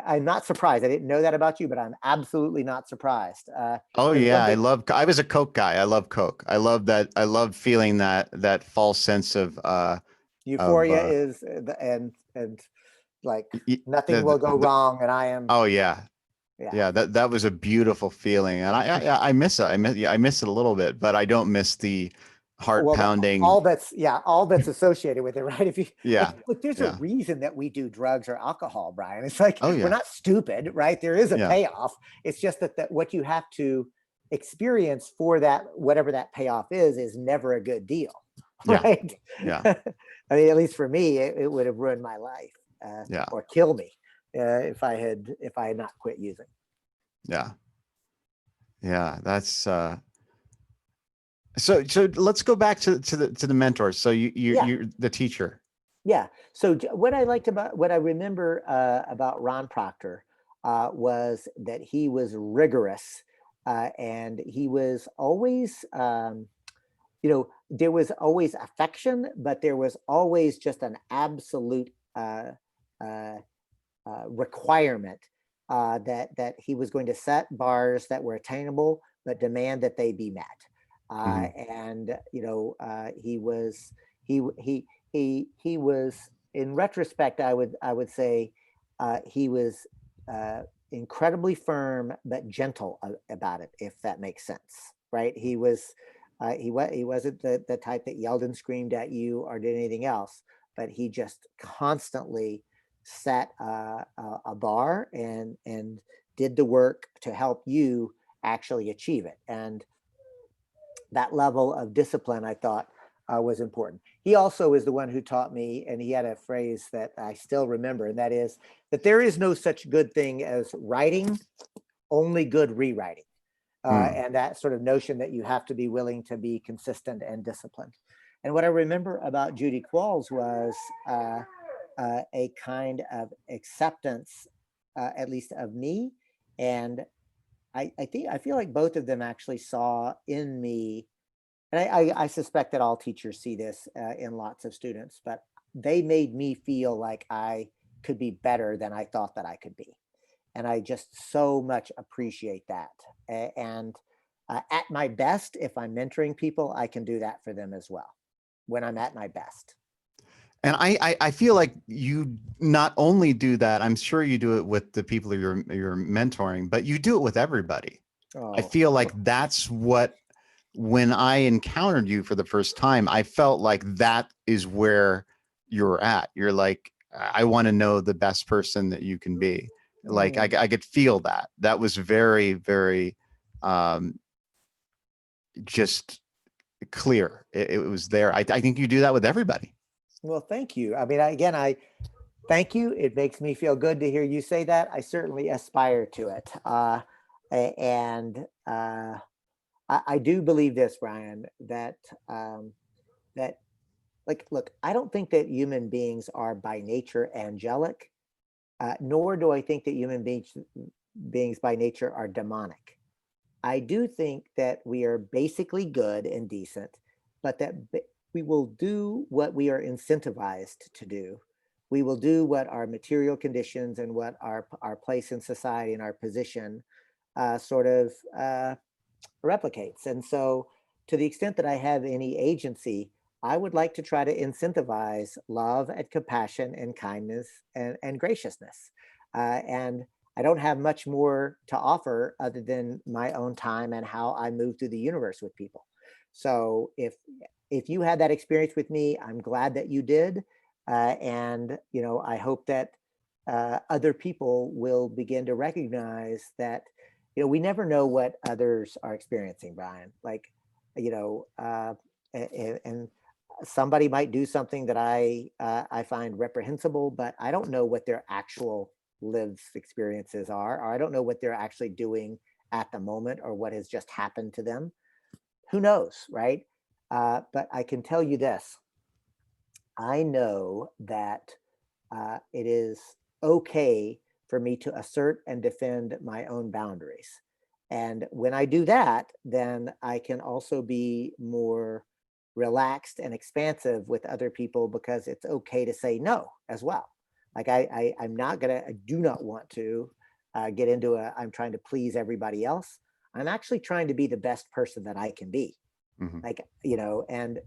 B: I'm not surprised. I didn't know that about you, but I'm absolutely not surprised.
A: Oh
B: One
A: yeah,
B: thing,
A: I was a Coke guy. I love Coke. I love that. I love feeling that false sense of of
B: euphoria is, and like
A: y-
B: nothing will go
A: the
B: wrong, and I am,
A: oh yeah.
B: yeah.
A: Yeah, that was a beautiful feeling. And I miss it. I miss it a little bit, but I don't miss the heart
B: Well,
A: pounding.
B: all that's associated with it, right? If you
A: Yeah.
B: look, there's a
A: Yeah.
B: reason that we do drugs or alcohol, Brian. It's like
A: Oh
B: we're
A: yeah.
B: not stupid, right? There is a
A: Yeah.
B: payoff. It's just that what you have to experience for that, whatever that payoff is never a good deal,
A: Yeah.
B: right?
A: Yeah.
B: I mean, at least for me, it would have ruined my life,
A: Yeah.
B: or kill me, if I had not quit using.
A: Yeah. Yeah. That's so let's go back to the mentors. So
B: Yeah.
A: you're the teacher.
B: Yeah. So what I remember about Ron Proctor was that he was rigorous, and he was always, there was always affection, but there was always just an absolute uh, requirement that he was going to set bars that were attainable, but demand that they be met.
A: Hmm.
B: And he was he was, in retrospect, I would say, he was incredibly firm but gentle about it, if that makes sense, right? He wasn't the type that yelled and screamed at you or did anything else, but he just constantly set a bar and did the work to help you actually achieve it. And that level of discipline, I thought, was important. He also is the one who taught me, and he had a phrase that I still remember, and that is that there is no such good thing as writing, only good rewriting.
A: Mm.
B: And that sort of notion that you have to be willing to be consistent and disciplined. And what I remember about Judy Qualls was a kind of acceptance, at least of me. And I feel like both of them actually saw in me, and I suspect that all teachers see this in lots of students, but they made me feel like I could be better than I thought that I could be. And I just so much appreciate that. And at my best, if I'm mentoring people, I can do that for them as well when I'm at my best.
A: And I feel like you not only do that, I'm sure you do it with the people you're mentoring, but you do it with everybody. I
B: Oh,
A: feel like that's what, when I encountered you for the first time, I felt like that is where you're at. You're like, I want to know the best person that you can be. Like I could feel that. That was very, very um, just clear. It was there. I think you do that with everybody.
B: well, thank you. I mean, again, I thank you. It makes me feel good to hear you say that. I certainly aspire to it. And I do believe this, Brian, that that like, look, I don't think that human beings are by nature angelic, nor do I think that beings by nature are demonic. I do think that we are basically good and decent, but that we will do what we are incentivized to do. We will do what our material conditions and what our place in society and our position sort of replicates. And so, to the extent that I have any agency, I would like to try to incentivize love and compassion and kindness and graciousness. And I don't have much more to offer other than my own time and how I move through the universe with people. So if you had that experience with me, I'm glad that you did, and I hope that other people will begin to recognize that we never know what others are experiencing, Brian. Like, and somebody might do something that I find reprehensible, but I don't know what their actual lived experiences are, or I don't know what they're actually doing at the moment or what has just happened to them. Who knows, right? But I can tell you this. I know that it is okay for me to assert and defend my own boundaries. And when I do that, then I can also be more relaxed and expansive with other people, because it's okay to say no as well. Like I'm not gonna, I do not want to get into I'm trying to please everybody else. I'm actually trying to be the best person that I can be.
A: Mhm.
B: Like, and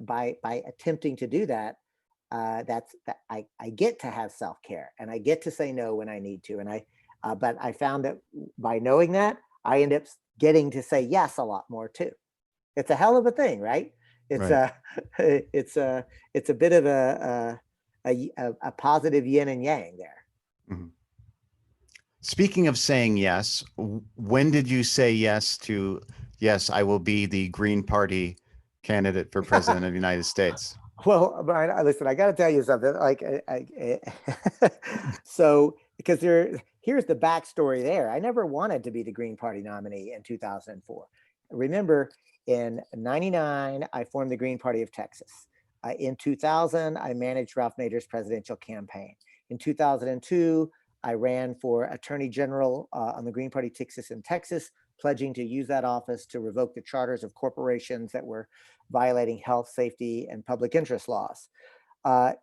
B: by attempting to do that, I get to have self-care, and I get to say no when I need to. And but I found that by knowing that, I end up getting to say yes a lot more too. It's a hell of a thing, right? It's
A: Right.
B: a, it's a bit of a positive yin and yang there.
A: Mhm. Speaking of saying yes, when did you say yes to, yes, I will be the Green Party candidate for president of the United States?
B: Well, Brian, listen, I got to tell you something. Like, so because here's the backstory there. I never wanted to be the Green Party nominee in 2004. Remember, in '99, I formed the Green Party of Texas. In 2000, I managed Ralph Nader's presidential campaign. In 2002, I ran for Attorney General on the Green Party Texas in Texas, pledging to use that office to revoke the charters of corporations that were violating health, safety, and public interest laws. Uh,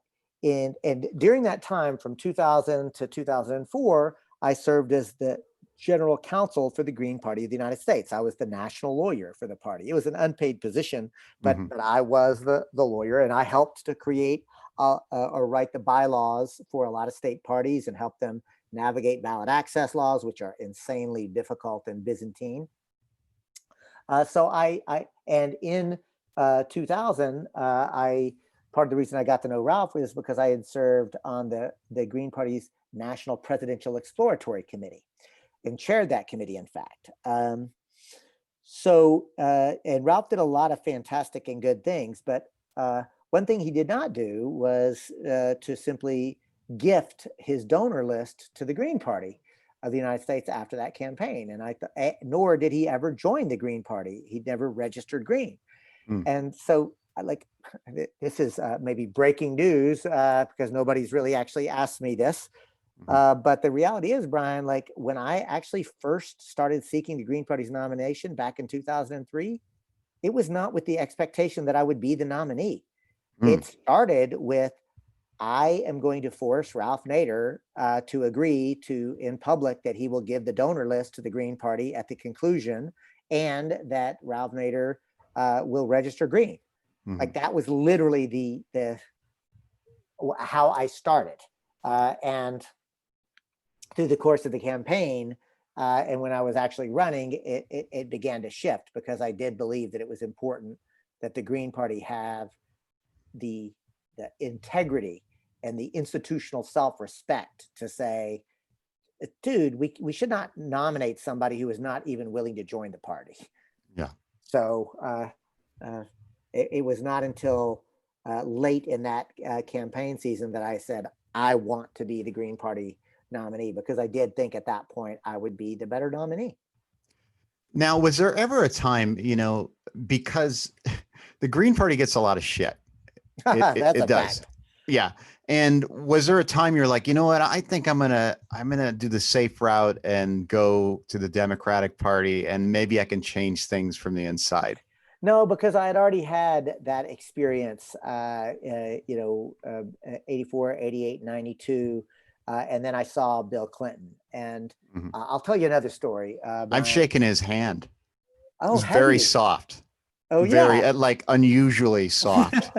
B: and during that time, from 2000 to 2004, I served as the general counsel for the Green Party of the United States. I was the national lawyer for the party. It was an unpaid position, but
A: Mhm.
B: I was the lawyer, and I helped to create or write the bylaws for a lot of state parties and help them navigate ballot access laws, which are insanely difficult and Byzantine. So and in 2000, part of the reason I got to know Ralph was because I had served on the Green Party's National Presidential Exploratory Committee and chaired that committee, in fact. And Ralph did a lot of fantastic and good things, but one thing he did not do was to simply gift his donor list to the Green Party of the United States after that campaign. And nor did he ever join the Green Party. He never registered Green.
A: Mm.
B: And so this is maybe breaking news because nobody's really actually asked me this. But the reality is, Brian, like when I actually first started seeking the Green Party's nomination back in 2003, it was not with the expectation that I would be the nominee.
A: Mm.
B: It started with, I am going to force Ralph Nader to agree to, in public, that he will give the donor list to the Green Party at the conclusion, and that Ralph Nader will register Green.
A: Mhm.
B: Like that was literally the how I started. And through the course of the campaign, and when I was actually running, it began to shift, because I did believe that it was important that the Green Party have the integrity and the institutional self-respect to say, dude, we should not nominate somebody who is not even willing to join the party.
A: Yeah.
B: So it was not until late in that campaign season that I said, I want to be the Green Party nominee, because I did think at that point I would be the better nominee.
A: Now, was there ever a time, because the Green Party gets a lot of shit.
B: That's
A: It
B: a
A: does.
B: fact.
A: Yeah. And was there a time you're like, you know what? I think I'm gonna do the safe route and go to the Democratic Party, and maybe I can change things from the inside.
B: No, because I had already had that experience, 84, 88, 92. And then I saw Bill Clinton. And
A: Mhm.
B: I'll tell you another story.
A: I've
B: Brian.
A: shaken his hand.
B: Oh,
A: It's
B: have
A: very
B: you?
A: soft.
B: Oh,
A: Very
B: yeah.
A: like unusually soft.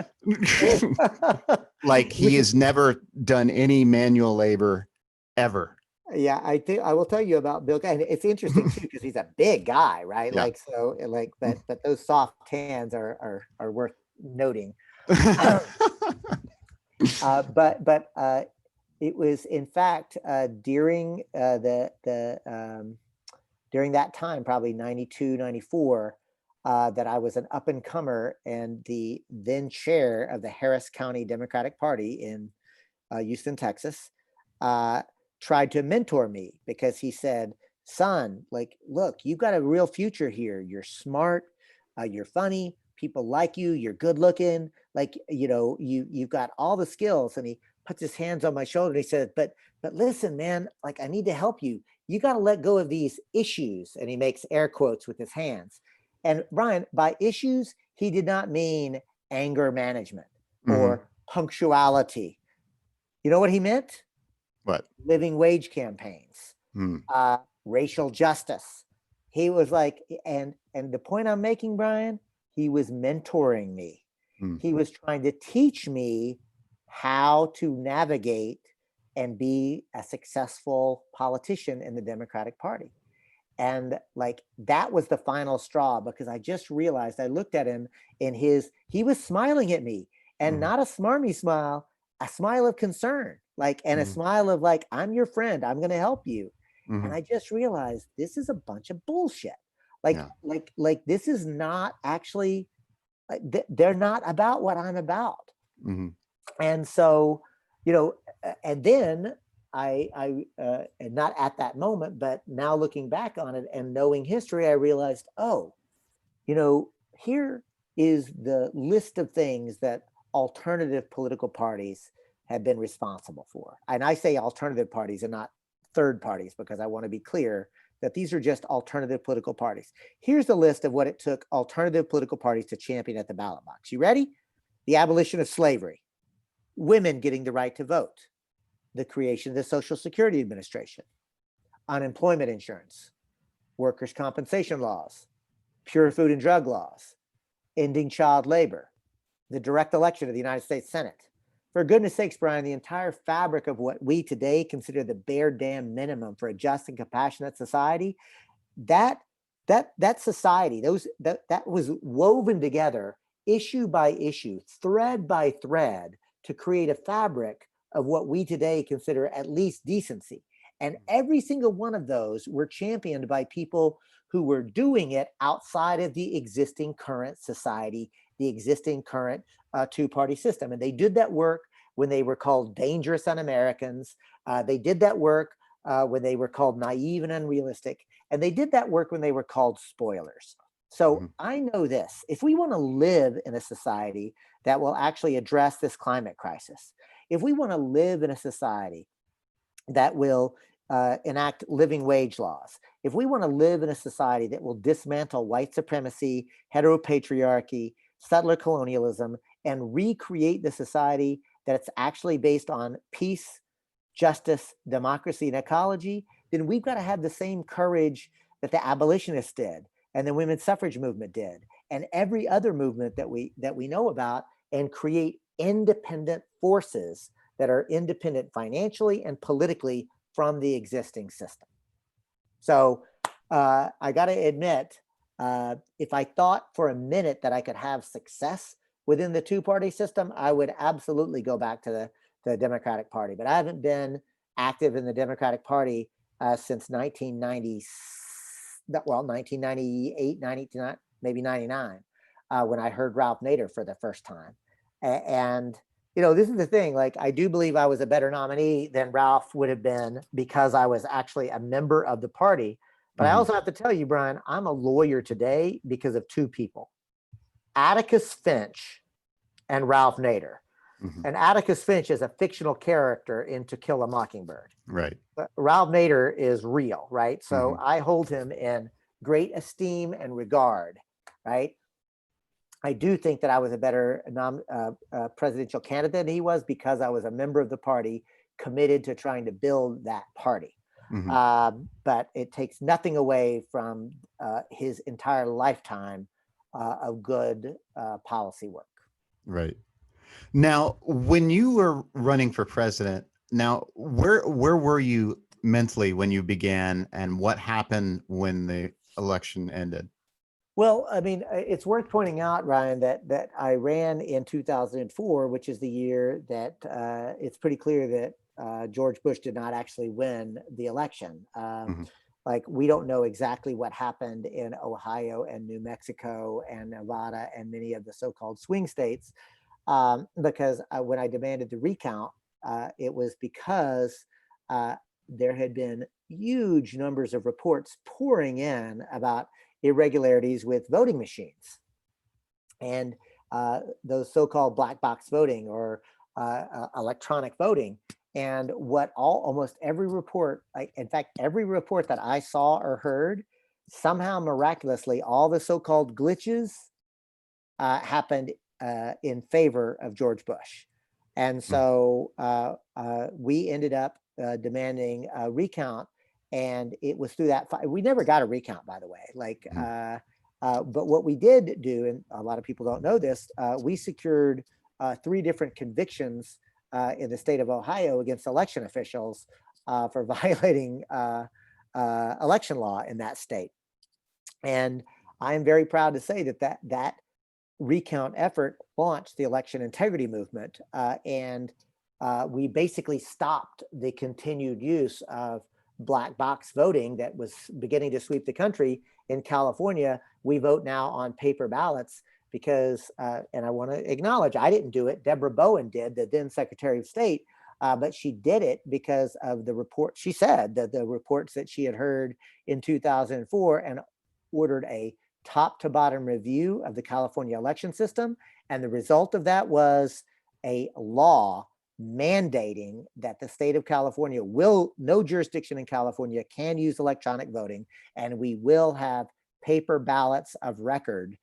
A: Like he
B: Which is,
A: has never done any manual labor ever.
B: yeah, I think I will tell you about Bill Clinton. It's interesting too, because he's a big guy, right?
A: Yeah.
B: Like, so like, but those soft hands are worth noting. But it was, in fact, during during that time, probably 92, 94, that I was an up and comer, and the then chair of the Harris County Democratic Party in Houston, Texas, tried to mentor me, because he said, son, like, look, you've got a real future here. You're smart, you're funny, people like you, you're good looking, like, you know, you've got all the skills. And he puts his hands on my shoulder and he said, but listen, man, like, I need to help you. You got to let go of these issues. And he makes air quotes with his hands. And Brian, by issues, he did not mean anger management or punctuality. You know what he meant?
A: What?
B: Living wage campaigns, racial justice. He was like, and the point I'm making, Brian, he was mentoring me. He was trying to teach me how to navigate and be a successful politician in the Democratic Party. And like, that was the final straw, because I just realized, I looked at him in he was smiling at me, and not a smarmy smile, a smile of concern, like, and a smile of like, I'm your friend, I'm going to help you. And I just realized this is a bunch of bullshit. Like, this is not actually, they're not about what I'm about. And so, you know, and then and not at that moment, but now looking back on it and knowing history, I realized, oh, you know, here is the list of things that alternative political parties have been responsible for. And I say alternative parties and not third parties, because I want to be clear that these are just alternative political parties. Here's the list of what it took alternative political parties to champion at the ballot box. You ready? The abolition of slavery, women getting the right to vote, the creation of the Social Security Administration, unemployment insurance, workers' compensation laws, pure food and drug laws, ending child labor, the direct election of the United States Senate. For goodness sakes, Brian, the entire fabric of what we today consider the bare damn minimum for a just and compassionate society, that society, that was woven together issue by issue, thread by thread, to create a fabric of what we today consider at least decency. And every single one of those were championed by people who were doing it outside of the existing current society, the existing current two-party system. And they did that work when they were called dangerous un-Americans. They did that work when they were called naive and unrealistic. And they did that work when they were called spoilers. So I know this: if we want to live in a society that will actually address this climate crisis, if we want to live in a society that will enact living wage laws, if we want to live in a society that will dismantle white supremacy, heteropatriarchy, settler colonialism, and recreate the society that's actually based on peace, justice, democracy, and ecology, then we've got to have the same courage that the abolitionists did, and the women's suffrage movement did, and every other movement that we know about, and create independent forces that are independent financially and politically from the existing system. So I got to admit, if I thought for a minute that I could have success within the two-party system, I would absolutely go back to the Democratic Party. But I haven't been active in the Democratic Party since 1998, 99, maybe 99, when I heard Ralph Nader for the first time. And you know, this is the thing, like, I do believe I was a better nominee than Ralph would have been because I was actually a member of the party. But I also have to tell you, Brian, I'm a lawyer today because of two people: Atticus Finch and Ralph Nader. And Atticus Finch is a fictional character in To Kill a Mockingbird.
A: Right.
B: But Ralph Nader is real, right? So I hold him in great esteem and regard, right? I do think that I was a better presidential candidate than he was because I was a member of the party committed to trying to build that party. But it takes nothing away from his entire lifetime of good policy work.
A: Right. Now, when you were running for president, now where were you mentally when you began, and what happened when the election ended?
B: Well, I mean, it's worth pointing out, Ryan, that I ran in 2004, which is the year that it's pretty clear that George Bush did not actually win the election. Like, we don't know exactly what happened in Ohio and New Mexico and Nevada and many of the so-called swing states, because when I demanded the recount, it was because there had been huge numbers of reports pouring in about irregularities with voting machines. and those so-called black box voting or electronic voting. And what almost every report, in fact, every report that I saw or heard, somehow miraculously, all the so-called glitches happened in favor of George Bush. And so we ended up demanding a recount, and it was through that fight. We never got a recount, by the way. But what we did do, and a lot of people don't know this, we secured 3 different convictions in the state of Ohio against election officials for violating election law in that state. And I'm very proud to say that recount effort launched the election integrity movement, and we basically stopped the continued use of black box voting that was beginning to sweep the country. In California, we vote now on paper ballots because, and I want to acknowledge, I didn't do it. Deborah Bowen did, the then Secretary of State, but she did it because of the report. She said that the reports that she had heard in 2004 and ordered a top to bottom review of the California election system. And the result of that was a law mandating that the state of California no jurisdiction in California can use electronic voting, and we will have paper ballots of record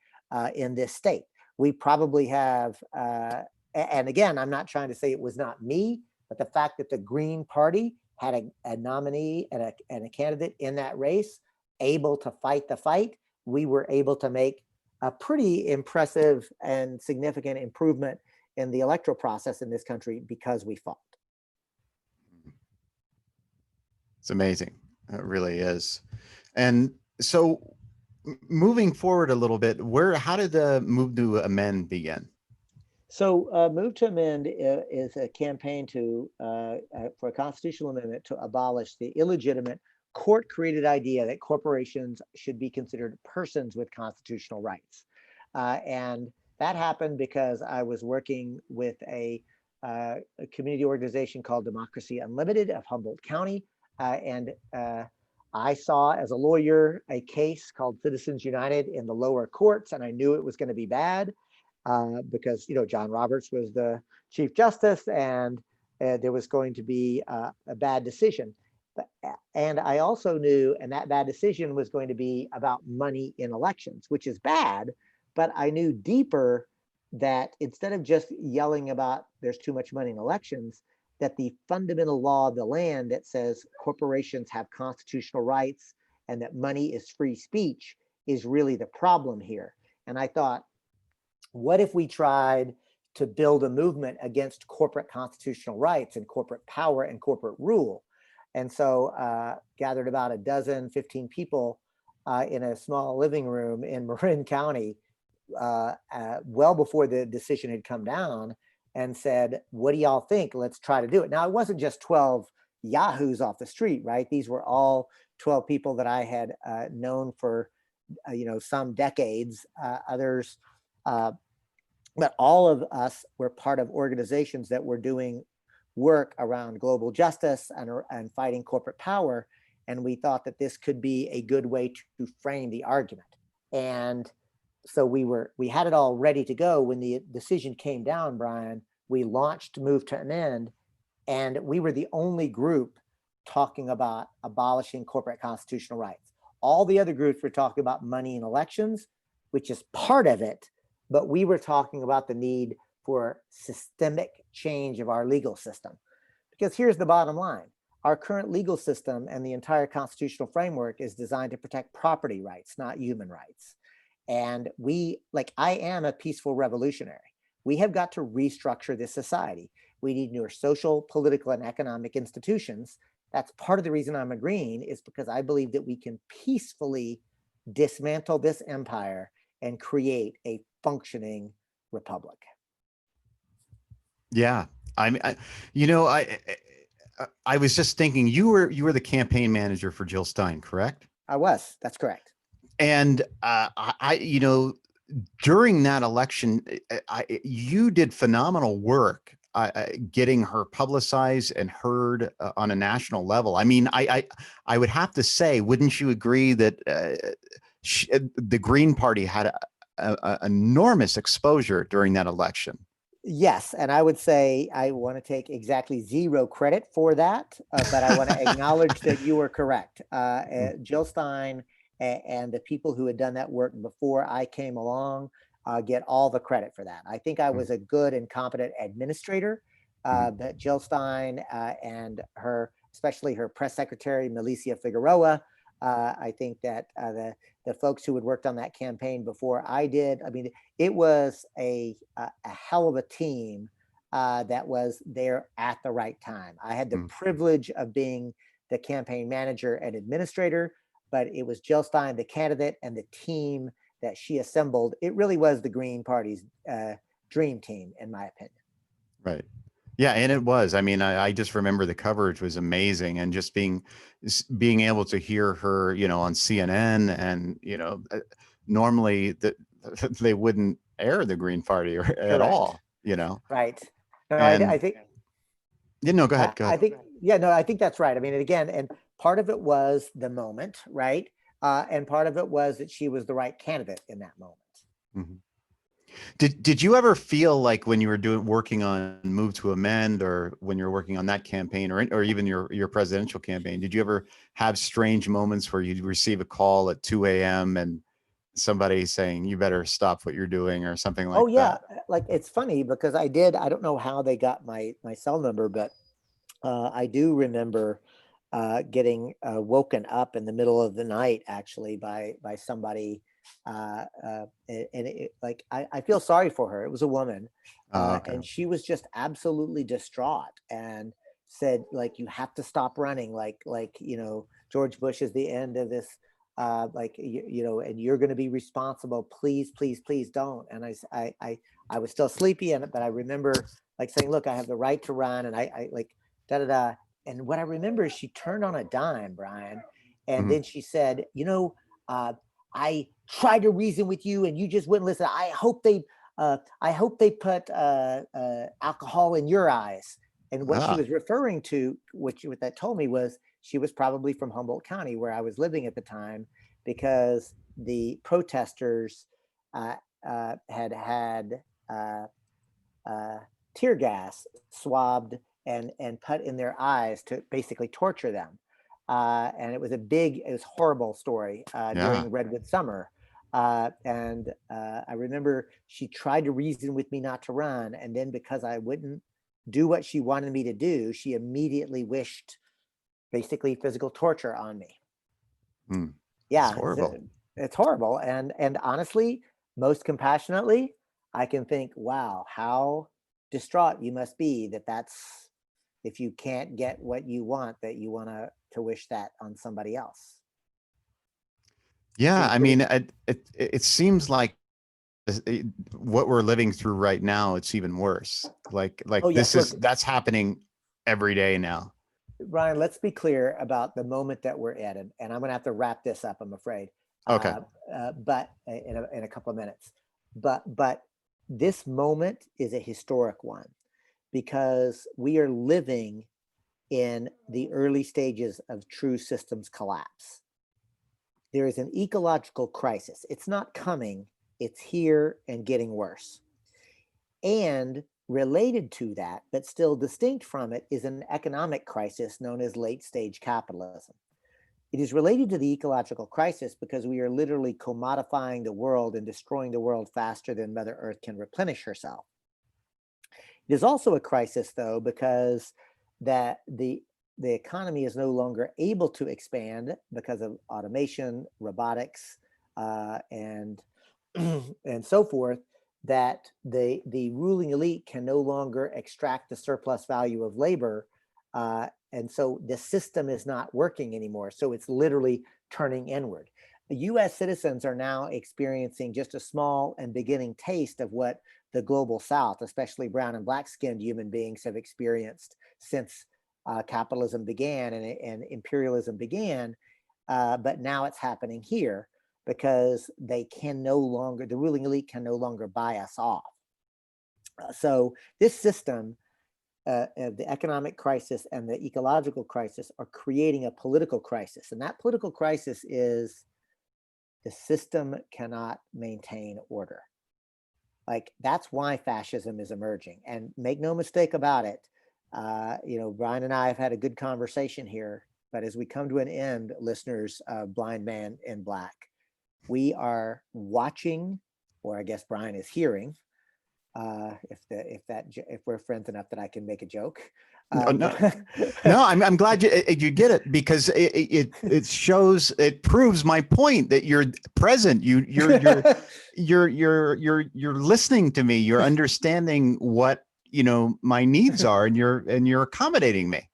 B: in this state. We probably have, and again, I'm not trying to say it was not me, but the fact that the Green Party had a nominee and a candidate in that race able to fight the fight, we were able to make a pretty impressive and significant improvement in the electoral process in this country because we fought.
A: It's amazing. It really is. And so moving forward a little bit, how did the move to amend begin?
B: So Move to Amend is a campaign for a constitutional amendment to abolish the illegitimate court-created idea that corporations should be considered persons with constitutional rights. And that happened because I was working with a community organization called Democracy Unlimited of Humboldt County. And I saw, as a lawyer, a case called Citizens United in the lower courts, and I knew it was going to be bad because, John Roberts was the Chief Justice, and there was going to be a bad decision. And I also knew, and that bad decision was going to be about money in elections, which is bad, but I knew deeper that instead of just yelling about there's too much money in elections, that the fundamental law of the land that says corporations have constitutional rights and that money is free speech is really the problem here. And I thought, what if we tried to build a movement against corporate constitutional rights and corporate power and corporate rule? And so gathered about 15 people in a small living room in Marin County, well before the decision had come down, and said, what do y'all think? Let's try to do it. Now, it wasn't just 12 yahoos off the street, right? These were all 12 people that I had known for, some decades, others, but all of us were part of organizations that were doing work around global justice and fighting corporate power. And we thought that this could be a good way to frame the argument. And so we had it all ready to go. When the decision came down, Brian, we launched Move to Amend, and we were the only group talking about abolishing corporate constitutional rights. All the other groups were talking about money in elections, which is part of it, but we were talking about the need for systemic change of our legal system. Because here's the bottom line. Our current legal system and the entire constitutional framework is designed to protect property rights, not human rights. And I am a peaceful revolutionary. We have got to restructure this society. We need newer social, political, and economic institutions. That's part of the reason I'm agreeing, is because I believe that we can peacefully dismantle this empire and create a functioning republic.
A: Yeah, I was just thinking, you were the campaign manager for Jill Stein, correct?
B: I was. That's correct.
A: And during that election, you did phenomenal work getting her publicized and heard on a national level. I mean, I would have to say, wouldn't you agree that the Green Party had enormous exposure during that election.
B: Yes, and I would say I want to take exactly zero credit for that, but I want to acknowledge that you were correct. Jill Stein and the people who had done that work before I came along get all the credit for that. I think I was a good and competent administrator, but Jill Stein and especially her press secretary, Milicia Figueroa, I think that the folks who had worked on that campaign before I did, I mean, it was a hell of a team that was there at the right time. I had the privilege of being the campaign manager and administrator, but it was Jill Stein, the candidate, and the team that she assembled. It really was the Green Party's dream team, in my opinion.
A: Right. Yeah, and it was. I mean, I just remember the coverage was amazing, and just being able to hear her, on CNN, and normally they wouldn't air the Green Party at all,
B: Right. No,
A: and
B: I think.
A: Go ahead.
B: I think, yeah, no, I think that's right. I mean, again, and part of it was the moment, right? And part of it was that she was the right candidate in that moment.
A: Mm-hmm. Did you ever feel like when you were working on Move to Amend, or when you're working on that campaign, or even your presidential campaign, did you ever have strange moments where you'd receive a call at 2 a.m. and somebody saying you better stop what you're doing, or something like that?
B: Like, it's funny because I don't know how they got my cell number, but I do remember getting woken up in the middle of the night, actually, by somebody, and like, I feel sorry for her. It was a woman,
A: Okay.
B: and she was just absolutely distraught and said, like, you have to stop running, like George Bush is the end of this, like, and you're going to be responsible. Please, please, please don't. And I was still sleepy, but I remember, like, saying, look, I have the right to run, and I like, da da da. And what I remember is she turned on a dime, Brian, and then she said, I tried to reason with you, and you just wouldn't listen. I hope they put alcohol in your eyes. And what she was referring to, what that told me, was she was probably from Humboldt County, where I was living at the time, because the protesters had tear gas swabbed and put in their eyes to basically torture them. And it was a horrible story during Redwood Summer. And I remember she tried to reason with me not to run. And then, because I wouldn't do what she wanted me to do, she immediately wished basically physical torture on me. Yeah,
A: it's horrible.
B: It's horrible. And honestly, most compassionately, I can think, wow, how distraught you must be that's, if you can't get what you want, that you want to wish that on somebody else.
A: Yeah, I mean, it seems like what we're living through right now, it's even worse. Like that's happening every day now.
B: Ryan, let's be clear about the moment that we're at, and I'm going to have to wrap this up, I'm afraid.
A: Okay.
B: But in a couple of minutes. But this moment is a historic one, because we are living in the early stages of true systems collapse. There is an ecological crisis. It's not coming, it's here and getting worse. And related to that, but still distinct from it, is an economic crisis known as late stage capitalism. It is related to the ecological crisis because we are literally commodifying the world and destroying the world faster than Mother Earth can replenish herself. It is also a crisis, though, because that the economy is no longer able to expand because of automation, robotics, and and so forth, that the ruling elite can no longer extract the surplus value of labor. And so the system is not working anymore. So it's literally turning inward. The US citizens are now experiencing just a small and beginning taste of what the global South, especially brown and black skinned human beings, have experienced since capitalism began and imperialism began. But now it's happening here, because they can no longer, the ruling elite can no longer buy us off. So this system, the economic crisis and the ecological crisis, are creating a political crisis. And that political crisis is the system cannot maintain order. Like, that's why fascism is emerging. And make no mistake about it, Brian and I have had a good conversation here, but as we come to an end, listeners, Blind Man in Black, we are watching, or I guess Brian is hearing, if we're friends enough that I can make a joke.
A: No, I'm glad you get it, because it shows, it proves my point that you're present. You're listening to me. You're understanding what my needs are, and you're accommodating me.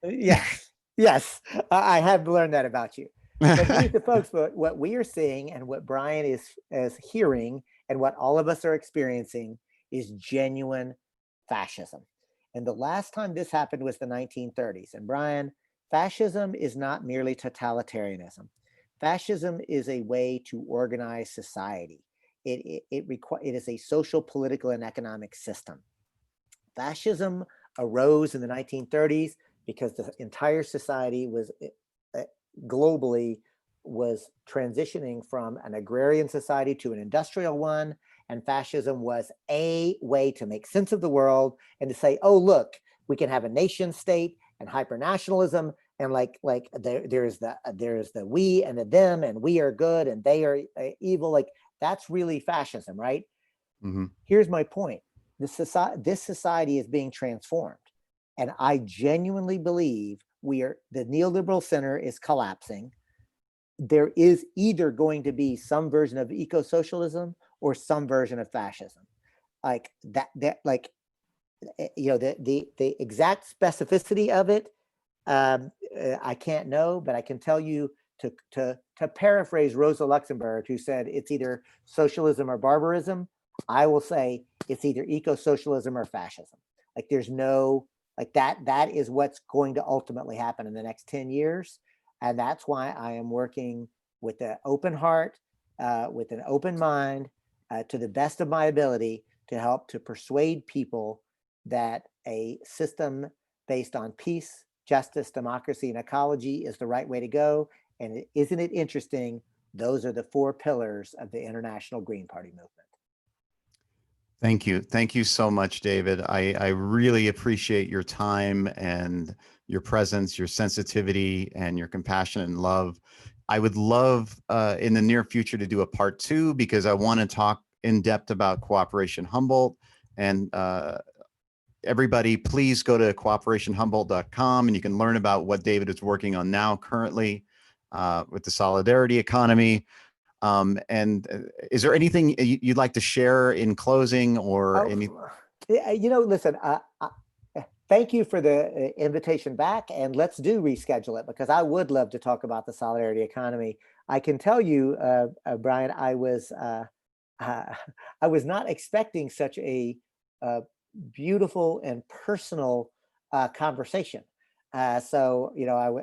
B: Yes, I have learned that about you. But here's the folks, what we are seeing and what Brian is hearing and what all of us are experiencing is genuine fascism. And the last time this happened was the 1930s. And Brian, fascism is not merely totalitarianism. Fascism is a way to organize society. It is a social, political, and economic system. Fascism arose in the 1930s because the entire society was globally was transitioning from an agrarian society to an industrial one. And fascism was a way to make sense of the world and to say, oh, look, we can have a nation state and hypernationalism. And there's the we and the them, and we are good and they are evil. Like, that's really fascism, right?
A: Mm-hmm.
B: Here's my point. This society is being transformed. And I genuinely believe the neoliberal center is collapsing. There is either going to be some version of eco-socialism or some version of fascism. Like that like, the exact specificity of it, I can't know, but I can tell you, to paraphrase Rosa Luxemburg, who said it's either socialism or barbarism, I will say it's either eco-socialism or fascism. Like, there's no, like, that is what's going to ultimately happen in the next 10 years. And that's why I am working with an open heart, with an open mind, to the best of my ability, to help to persuade people that a system based on peace, justice, democracy, and ecology is the right way to go. And isn't it interesting? Those are the 4 pillars of the International Green Party movement.
A: Thank you. Thank you so much, David. I really appreciate your time and your presence, your sensitivity, and your compassion and love. I would love in the near future to do a part 2, because I want to talk in depth about Cooperation Humboldt. And everybody, please go to cooperationhumboldt.com and you can learn about what David is working on now currently with the solidarity economy. Is there anything you'd like to share in closing, or any?
B: Listen, thank you for the invitation back, and let's reschedule it, because I would love to talk about the solidarity economy. I can tell you, Brian, I was not expecting such a beautiful and personal conversation. So,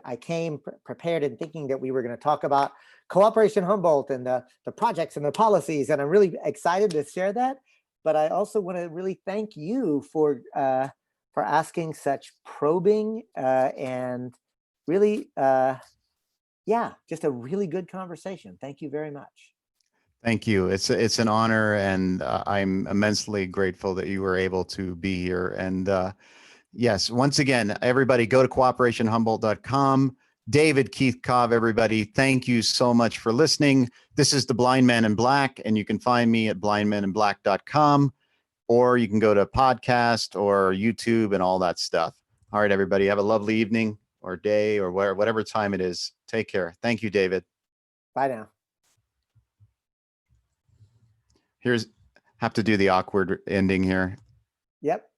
B: I came prepared and thinking that we were going to talk about Cooperation Humboldt and the projects and the policies, and I'm really excited to share that. But I also want to really thank you for asking such probing and really, just a really good conversation. Thank you very much.
A: Thank you. It's an honor, and I'm immensely grateful that you were able to be here. And yes, once again, everybody go to cooperationhumboldt.com. David, Keith Cobb, everybody, thank you so much for listening. This is The Blind Man in Black, and you can find me at blindmaninblack.com, or you can go to podcast or YouTube and all that stuff. All right, everybody, have a lovely evening or day or whatever time it is. Take care. Thank you, David.
B: Bye now.
A: Have to do the awkward ending here.
B: Yep.